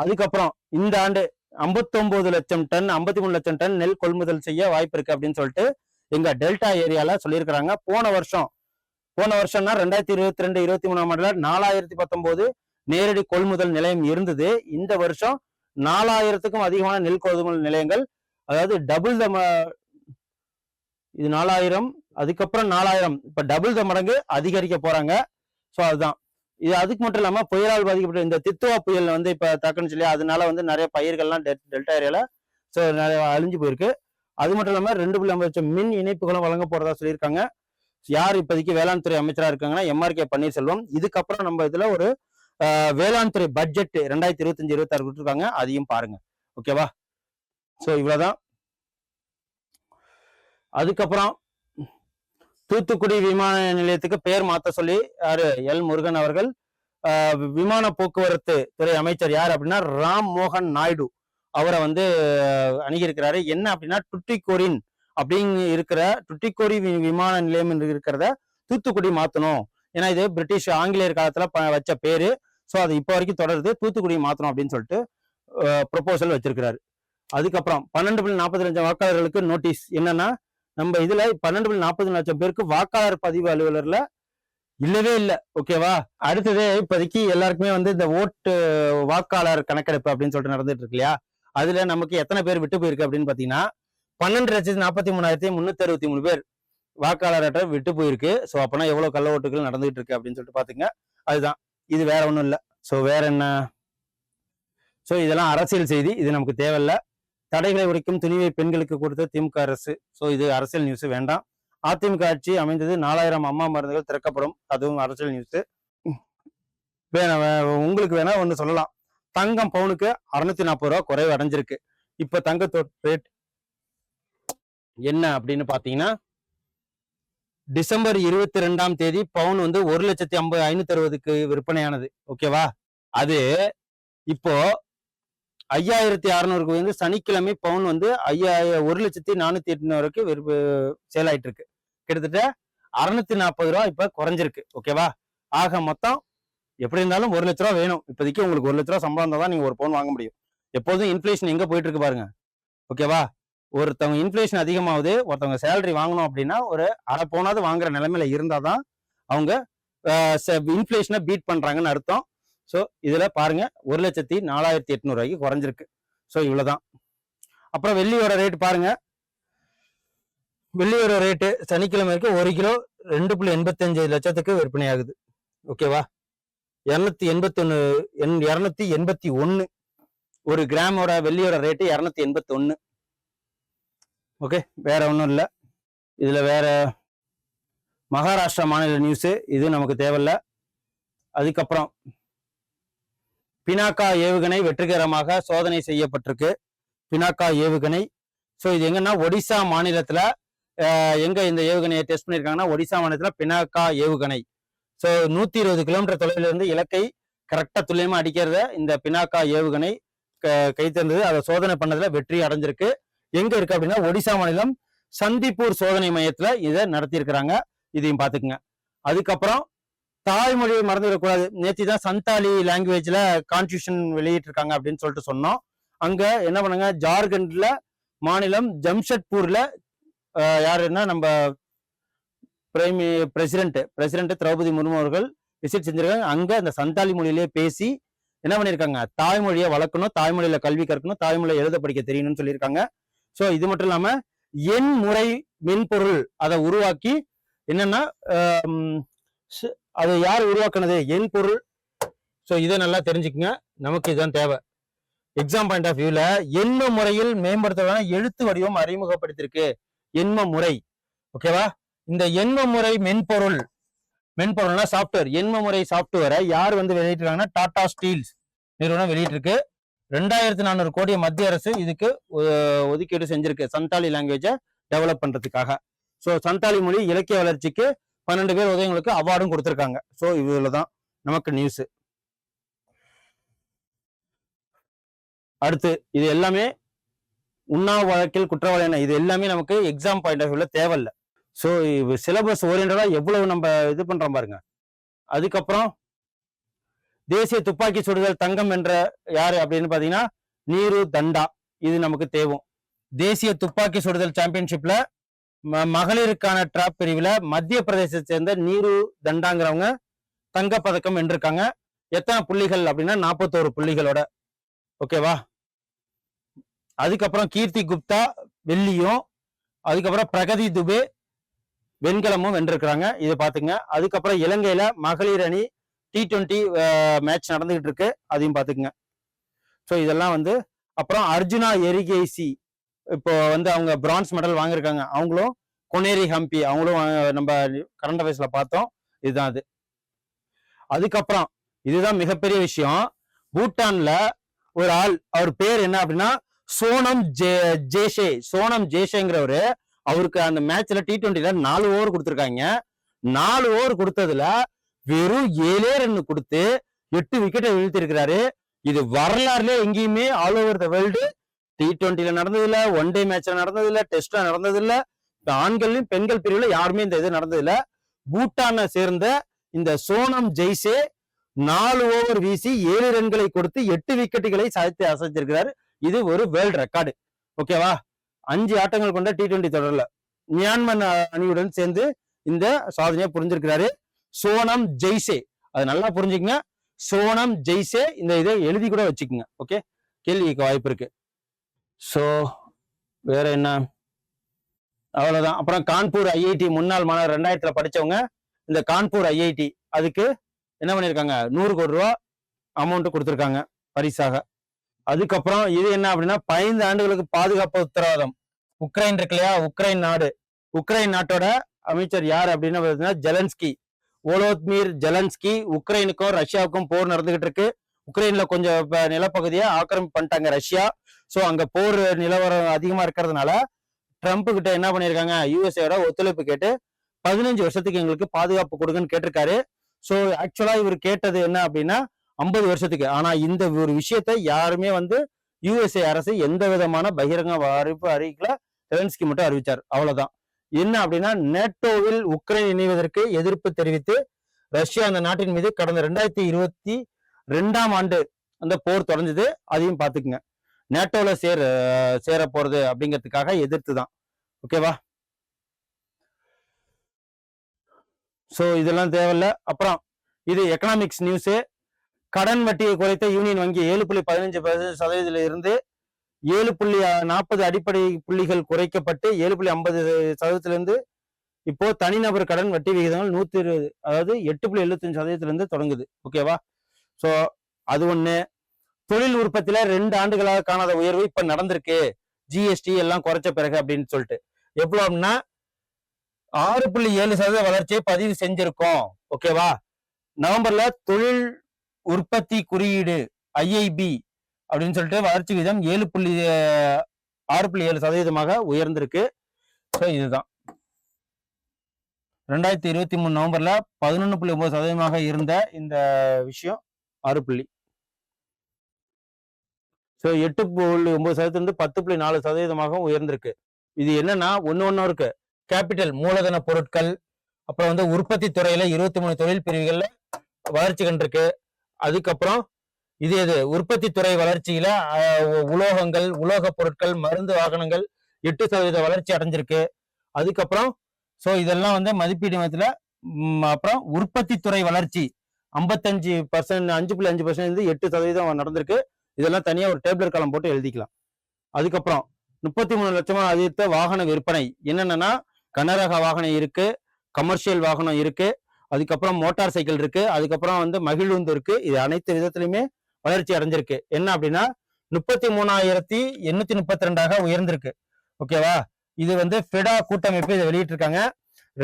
A: அதுக்கப்புறம் இந்த ஆண்டு 59 லட்சம் டன் 53 லட்சம் டன் நெல் கொள்முதல் செய்ய வாய்ப்பு இருக்கு அப்படின்னு சொல்லிட்டு எங்க டெல்டா ஏரியால சொல்லியிருக்கிறாங்க. போன வருஷம்னா 2022-23 ஆண்டுல 4019 நேரடி கொள்முதல் நிலையம் இருந்தது. இந்த வருஷம் 4000க்கும் அதிகமான நெல் கொள்முதல் நிலையங்கள், அதாவது டபுள் த, இது 4000, அதுக்கப்புறம் 4000, இப்ப டபுள் த மடங்கு அதிகரிக்க போறாங்க. ஸோ அதுதான் இது. அதுக்கு மட்டும் இல்லாம புயலால் பாதிக்கப்பட்ட இந்த தித்துவா புயல் வந்து இப்ப தாக்குன்னு சொல்லி அதனால வந்து நிறைய பயிர்கள்லாம் டெல்டா ஏரியால ஸோ நிறைய அழிஞ்சு போயிருக்கு. அது மட்டும் இல்லாம 2.5 லட்சம் மின் இணைப்புகளும் வழங்க போறதா சொல்லியிருக்காங்க. யார் இப்போதைக்கு வேளாண் துறை அமைச்சரா இருக்காங்கன்னா எம்ஆர்கே பன்னீர்செல்வம். இதுக்கப்புறம் நம்ம இதுல ஒரு வேளாண் துறை பட்ஜெட் 2025-26 கொடுத்துருக்காங்க, அதையும் பாருங்க. ஓகேவா? ஸோ இவ்வளவுதான். அதுக்கப்புறம் தூத்துக்குடி விமான நிலையத்துக்கு பேர் மாத்த சொல்லி யாரு? எல் முருகன் அவர்கள். விமான போக்குவரத்து துறை அமைச்சர் யார் அப்படின்னா ராம் மோகன் நாயுடு அவரை வந்து அணுகியிருக்கிறாரு. என்ன அப்படின்னா டுட்டிகோரின் அப்படிங்க இருக்கிற டுட்டிகோரி விமான நிலையம் இருக்கிறத தூத்துக்குடி மாத்தணும். ஏன்னா இது பிரிட்டிஷ் ஆங்கிலேயர் காலத்துல வச்ச பேரு. ஸோ அது இப்போ வரைக்கும் தொடருது. தூத்துக்குடி மாத்தணும் அப்படின்னு சொல்லிட்டு ப்ரொபோசல் வச்சிருக்கிறாரு. அதுக்கப்புறம் 12.40 லட்சம் வாக்காளர்களுக்கு நோட்டீஸ். என்னன்னா நம்ம இதுல 12.40 லட்சம் பேருக்கு வாக்காளர் பதிவு அலுவலர்ல இல்லவே இல்லை. ஓகேவா? அடுத்தது இப்போதைக்கு எல்லாருக்குமே வந்து இந்த ஓட்டு வாக்காளர் கணக்கெடுப்பு அப்படின்னு சொல்லிட்டு நடந்துட்டு இருக்கு இல்லையா? அதுல நமக்கு எத்தனை பேர் விட்டு போயிருக்கு அப்படின்னு பாத்தீங்கன்னா 12,43,363 பேர் வாக்காளர்கிட்ட விட்டு போயிருக்கு. ஸோ அப்பனா எவ்வளவு கள்ள ஓட்டுகள் நடந்துகிட்டு இருக்கு அப்படின்னு சொல்லிட்டு பாத்துங்க. அதுதான், இது வேற ஒண்ணும் இல்லை. ஸோ வேற என்ன? ஸோ இதெல்லாம் அரசியல் செய்தி, இது நமக்கு தேவையில்லை. தடைகளை உடைக்கும் துணிவை பெண்களுக்கு கொடுத்த திமுக அரசு. ஸோ இது அரசியல் நியூஸ் வேண்டாம். அதிமுக ஆட்சி அமைந்தது 4000 அம்மா மருந்துகள் திறக்கப்படும், அதுவும் அரசியல் நியூஸ். உங்களுக்கு வேணா ஒண்ணு சொல்லலாம். தங்கம் பவுனுக்கு 640 ரூபா குறைவு அடைஞ்சிருக்கு. இப்ப தங்கத்தோட ரேட் என்ன அப்படின்னு பாத்தீங்கன்னா டிசம்பர் 22ஆம் தேதி பவுன் வந்து 1,50,560க்கு விற்பனையானது. ஓகேவா? அது இப்போ 5,600க்கு வந்து சனிக்கிழமை பவுன் வந்து 1,04,800க்கு சேல் ஆயிட்டு இருக்கு. கிட்டத்தட்ட 640 ரூபா இப்ப குறைஞ்சிருக்கு. ஓகேவா? ஆக மொத்தம் எப்படி இருந்தாலும் 1 லட்ச ரூபா வேணும். இப்போதைக்கு உங்களுக்கு 1 லட்ச ரூபா சம்பளம் இருந்தால் தான் நீங்க ஒரு பவுன் வாங்க முடியும். எப்போதும் இன்ஃபிளேஷன் எங்க போயிட்டு இருக்கு பாருங்க. ஓகேவா? ஒருத்தவங்க இன்ஃபிளேஷன் அதிகமாகுது, ஒருத்தவங்க சேலரி வாங்கணும் அப்படின்னா ஒரு அரை பவுனாவது வாங்குற நிலைமையில இருந்தாதான் அவங்க இன்ஃபிளேஷனை பீட் பண்றாங்கன்னு அர்த்தம். ஸோ இதுல பாருங்க 1,04,800 குறைஞ்சிருக்கு. ஸோ இவ்வளவுதான். அப்புறம் வெள்ளியோட ரேட் பாருங்க. வெள்ளியோட ரேட்டு சனிக்கிழமை வரைக்கும் 1 கிலோ 2.85 லட்சத்துக்கு விற்பனை ஆகுது. ஓகேவா? 281 ஒரு கிராமோட வெள்ளியோட ரேட்டு 281. ஓகே, வேற ஒன்றும் இல்லை. இதுல வேற மகாராஷ்டிரா மாநில நியூஸ், இது நமக்கு தேவையில்ல. அதுக்கப்புறம் பினாக்கா ஏவுகணை வெற்றிகரமாக சோதனை செய்யப்பட்டிருக்கு. பினாக்கா ஏவுகணை. ஸோ இது எங்கன்னா ஒடிசா மாநிலத்துல எங்க இந்த ஏவுகணையை டெஸ்ட் பண்ணியிருக்காங்கன்னா ஒடிசா மாநிலத்துல பினாக்கா ஏவுகணை. ஸோ 120 கிலோமீட்டர் தொலைவில் இருந்து இலக்கை கரெக்டா துல்லியமா அடிக்கிறத இந்த பினாக்கா ஏவுகணை கை தந்தது. அதை சோதனை பண்ணதுல வெற்றி அடைஞ்சிருக்கு. எங்க இருக்கு அப்படின்னா ஒடிசா மாநிலம் சந்திப்பூர் சோதனை மையத்துல இதை நடத்தி இருக்கிறாங்க. இதையும் பாத்துக்குங்க. அதுக்கப்புறம் தாய்மொழியை மறந்துவிடக்கூடாது. நேற்று தான் சந்தாலி லாங்குவேஜ்ல கான்ஸ்டியூஷன் வெளியிட்டு இருக்காங்க அப்படின்னு சொல்லிட்டு சொன்னோம். அங்க என்ன பண்ணுங்க, ஜார்க்கண்ட்ல மாநிலம் ஜம்ஷெட்பூர்ல யாருன்னா நம்ம பிரசிடென்ட் திரௌபதி முர்மு அவர்கள் விசிட் செஞ்சிருக்காங்க. அங்க அந்த சந்தாலி மொழியிலேயே பேசி என்ன பண்ணிருக்காங்க, தாய்மொழியை வளர்க்கணும், தாய்மொழியில கல்வி கற்கணும், தாய்மொழியில எழுத படிக்க தெரியணும்னு சொல்லியிருக்காங்க. ஸோ இது மட்டும் இல்லாம எண் முறை மென்பொருள் அதை உருவாக்கி என்னன்னா அதை யார் உருவாக்குனது, எண் பொருள். ஸோ இதை நல்லா தெரிஞ்சுக்குங்க, நமக்கு இதுதான் தேவை. எக்ஸாம் பாயிண்ட் ஆஃப் வியூல எண்ம முறையில் மேம்படுத்த எழுத்து வடிவம் அறிமுகப்படுத்திருக்கு. எண்ம முறை. ஓகேவா? இந்த எண்ம முறை மென்பொருள் மென்பொருள்னா சாஃப்ட்வேர், எண்ம முறை சாஃப்ட்வேரை யார் வந்து வெளியிட்டிருக்காங்கன்னா டாடா ஸ்டீல்ஸ் நிறுவனம் வெளியிட்டிருக்கு. 2400 கோடியை மத்திய அரசு இதுக்கு ஒதுக்கீடு செஞ்சிருக்கு சந்தாலி லாங்குவேஜை டெவலப் பண்றதுக்காக. ஸோ சந்தாலி மொழி இலக்கிய வளர்ச்சிக்கு 12 பேர் உதவிங்களுக்கு அவார்டும் கொடுத்துருக்காங்க. ஸோ இதுலதான் நமக்கு நியூஸ். அடுத்து இது எல்லாமே உண்ணாவு வழக்கில் குற்றவாளியான இது எல்லாமே நமக்கு எக்ஸாம் பாயிண்ட் ஆஃப் வியூல தேவையில்லை. ஸோ சிலபஸ் ஓரியன்டா எவ்வளவு நம்ம இது பண்றோம் பாருங்க. அதுக்கப்புறம் தேசிய துப்பாக்கி சுடுதல் தங்கம் என்ற யாரு அப்படின்னு பாத்தீங்கன்னா நீரு தண்டா. இது நமக்கு தேவும். தேசிய துப்பாக்கி சுடுதல் சாம்பியன்ஷிப்ல மகளிருக்கான டிராப் பிரிவுல மத்திய பிரதேசத்தை சேர்ந்த நீரு தண்டாங்கிறவங்க தங்கப்பதக்கம் வென்றிருக்காங்க. எத்தனை புள்ளிகள் அப்படின்னா 41 புள்ளிகளோட. ஓகேவா. அதுக்கப்புறம் கீர்த்தி குப்தா வெள்ளியும், அதுக்கப்புறம் பிரகதி துபே வெண்கலமும் வென்றிருக்கிறாங்க. இதை பாத்துங்க. அதுக்கப்புறம் இலங்கையில மகளிர் அணி T20 மேட்ச் நடந்துகிட்டு இருக்கு, அதையும் பாத்துக்குங்க. ஸோ இதெல்லாம் வந்து அப்புறம் அர்ஜுனா எரிகேசி இப்போ வந்து அவங்க பிரான்ஸ் மெடல் வாங்கியிருக்காங்க. அவங்களும் கொனேரி ஹம்பி அவங்களும் நம்ம கரண்ட் அஃபேர்ஸ்ல பார்த்தோம். இதுதான் அது. அதுக்கப்புறம் இதுதான் மிகப்பெரிய விஷயம். பூட்டான்ல ஒரு ஆள், அவர் பேர் என்ன அப்படின்னா சோனம் ஜேஷே. சோனம் ஜேஷேங்கிறவரு, அவருக்கு அந்த மேட்ச்ல T20ல 4 ஓவர் கொடுத்துருக்காங்க. 4 ஓவர் கொடுத்ததுல வெறும் 7 ரன் கொடுத்து 8 விக்கெட்டை வீழ்த்திருக்கிறாரு. இது வரலாறுல எங்கேயுமே ஆல் ஓவர் த வேர்ல்டு T20ல நடந்ததில்ல, ஒன் டே மேட்ச்ல நடந்ததில்ல, டெஸ்ட்ல நடந்ததில்ல, ஆண்கள்லயும் பெண்கள் பிரிவுல யாருமே இந்த இது நடந்ததில்ல. பூட்டானை சேர்ந்த இந்த சோனம் ஜெய்சே 4 ஓவர் வீசி 7 ரன்களை கொடுத்து 8 விக்கெட்டுகளை சாதித்து அசைத்திருக்கிறார். இது ஒரு வேர்ல்டு ரெக்கார்டு. ஓகேவா. 5 ஆட்டங்கள் கொண்ட T20 தொடர்ல மியான்மர் அணியுடன் சேர்ந்து இந்த சாதனையை புரிஞ்சிருக்கிறாரு சோனம் ஜெய்சே. அது நல்லா புரிஞ்சுக்கங்க. சோனம் ஜெய்சே. இந்த இதை எழுதி கூட வச்சுக்கோங்க. ஓகே, கேள்விக்கு வாய்ப்பு இருக்கு. ஸோ வேற என்ன, அவ்வளவுதான். அப்புறம் கான்பூர் ஐஐடி முன்னாள் மாணவர் 2000 படிச்சவங்க இந்த கான்பூர் ஐஐடி அதுக்கு என்ன பண்ணிருக்காங்க, 100 கோடி ரூபா அமௌண்ட் கொடுத்துருக்காங்க பரிசாக. அதுக்கப்புறம் இது என்ன அப்படின்னா 15 ஆண்டுகளுக்கு பாதுகாப்பு உத்தரவாதம். உக்ரைன் இருக்கு இல்லையா, உக்ரைன் நாடு, உக்ரைன் நாட்டோட அமைச்சர் யார் அப்படின்னு ஜெலன்ஸ்கி, வோலோத்மீர் ஜெலன்ஸ்கி. உக்ரைனுக்கும் ரஷ்யாவுக்கும் போர் நடந்துகிட்டு இருக்கு. உக்ரைன்ல கொஞ்சம் நிலப்பகுதியை ஆக்கிரமிப்பு பண்ணிட்டாங்க ரஷ்யா. ஸோ அங்க போர் நிலவரம் அதிகமா இருக்கிறதுனால ட்ரம்ப் கிட்ட என்ன பண்ணிருக்காங்க, யூஎஸ்ஏட ஒத்துழைப்பு கேட்டு 15 வருஷத்துக்கு எங்களுக்கு பாதுகாப்பு கொடுங்கன்னு கேட்டிருக்காரு. ஸோ ஆக்சுவலா இவர் கேட்டது என்ன அப்படின்னா 50 வருஷத்துக்கு. ஆனா இந்த ஒரு விஷயத்த யாருமே வந்து யுஎஸ்ஏ அரசு எந்த விதமான பகிரங்க அறிவிக்கல. ஜெலன்ஸ்கி மட்டும் அறிவிச்சார், அவ்வளவுதான். என்ன அப்படின்னா நேட்டோவில் உக்ரைன் இணைவதற்கு எதிர்ப்பு தெரிவித்து ரஷ்யா அந்த நாட்டின் மீது கடந்த 2022ஆம் ஆண்டு அந்த போர் தொடர்ந்தது. அதையும் பாத்துக்குங்க. நேட்டோல சேர போறது அப்படிங்கிறதுக்காக எதிர்த்து தான். ஓகேவா. சோ இதெல்லாம் தேவையில்ல. அப்புறம் இது எக்கனாமிக்ஸ் நியூஸ். கடன் வட்டியை குறைத்த யூனியன் வங்கி 7.15% இருந்து 7.40 அடிப்படை புள்ளிகள் குறைக்கப்பட்டு 7.50% இப்போ தனிநபர் கடன் வட்டி விகிதங்கள் 120, அதாவது 8.75% தொடங்குது. ஓகேவா. சோ அது ஒண்ணு. தொழில் உற்பத்தியில 2 ஆண்டுகளாக காணாத உயர்வு இப்ப நடந்திருக்கு, ஜிஎஸ்டி எல்லாம் குறைச்ச பிறகு அப்படின்னு சொல்லிட்டு. எவ்வளவு அப்படின்னா 6.7% வளர்ச்சியை பதிவு செஞ்சிருக்கோம். ஓகேவா. நவம்பர்ல தொழில் உற்பத்தி குறியீடு IIB அப்படின்னு சொல்லிட்டு வளர்ச்சி விகிதம் 6.7% உயர்ந்திருக்கு. ஸோ இதுதான் 2023 நவம்பர்ல 11.9% இருந்த இந்த விஷயம் 6. ஸோ 8.9% 10.4% உயர்ந்திருக்கு. இது என்னன்னா ஒன்னு இருக்கு. கேபிட்டல் மூலதன பொருட்கள், அப்புறம் வந்து உற்பத்தி துறையில 23 தொழில் பிரிவுகள்ல வளர்ச்சி கண்டிருக்கு. அதுக்கப்புறம் இது உற்பத்தி துறை வளர்ச்சியில உலோகங்கள், உலோக பொருட்கள், மருந்து வாகனங்கள் 8% வளர்ச்சி அடைஞ்சிருக்கு. அதுக்கப்புறம் ஸோ இதெல்லாம் வந்து மதிப்பீடு மையத்துல. அப்புறம் உற்பத்தி துறை வளர்ச்சி 55%, 5.5% 8% நடந்திருக்கு. இதெல்லாம் தனியா ஒரு டேபிளர் காலம் போட்டு எழுதிக்கலாம். அதுக்கப்புறம் 33 லட்சமா அதிகரித்த வாகன விற்பனை. என்னென்னா கனரக வாகனம் இருக்கு, கமர்ஷியல் வாகனம் இருக்கு, அதுக்கப்புறம் மோட்டார் சைக்கிள் இருக்கு, அதுக்கப்புறம் வந்து மகிழுந்து இருக்கு. இது அனைத்து விதத்திலுமே வளர்ச்சி அடைஞ்சிருக்கு. என்ன அப்படின்னா 33,832 உயர்ந்திருக்கு. ஓகேவா. இது வந்து ஃபெடா கூட்டமைப்பு இதை வெளியிட்டிருக்காங்க.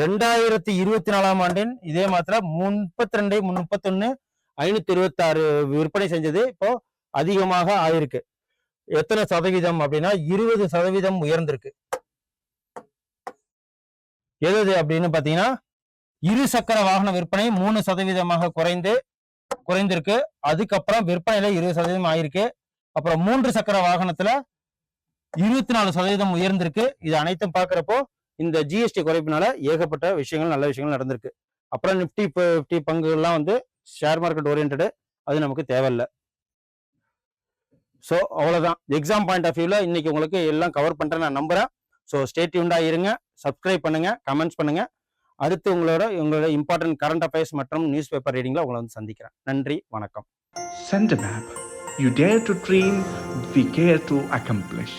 A: 2024 ஆண்டின் இதே மாத்திர 32 31 526 விற்பனை செஞ்சது இப்போ அதிகமாக ஆயிருக்கு. எத்தனை சதவீதம் அப்படின்னா 20% உயர்ந்திருக்கு. எது அப்படின்னு பாத்தீங்கன்னா, இரு சக்கர வாகன விற்பனை 3% குறைந்திருக்கு. அதுக்கப்புறம் விற்பனையில 20% ஆயிருக்கு. அப்புறம் 3 சக்கர வாகனத்துல 24% உயர்ந்திருக்கு. இது அனைத்தும் பாக்குறப்போ இந்த ஜிஎஸ்டி குறைப்பினால ஏகப்பட்ட விஷயங்கள், நல்ல விஷயங்கள் நடந்திருக்கு. அப்புறம் நிப்டி 50 பங்குகள்லாம் வந்து ஷேர் மார்க்கெட் ஓரியன்டு, அது நமக்கு தேவையில்லை. ஸோ அவ்வளோதான். எக்ஸாம் பாயிண்ட் ஆஃப் வியூவில் இன்னைக்கு உங்களுக்கு எல்லாம் கவர் பண்ணுறேன் நான் நம்புகிறேன். ஸோ ஸ்டே டியூன்டாக இருங்க, சப்ஸ்கிரைப் பண்ணுங்க, கமெண்ட்ஸ் பண்ணுங்க. அடுத்து உங்களோட இம்பார்ட்டன்ட் கரண்ட் அஃபேர்ஸ் மற்றும் நியூஸ் பேப்பர் ரீடிங்கில் உங்களை வந்து சந்திக்கிறேன். நன்றி, வணக்கம்.
B: Centermap. You dare to dream, we care to accomplish.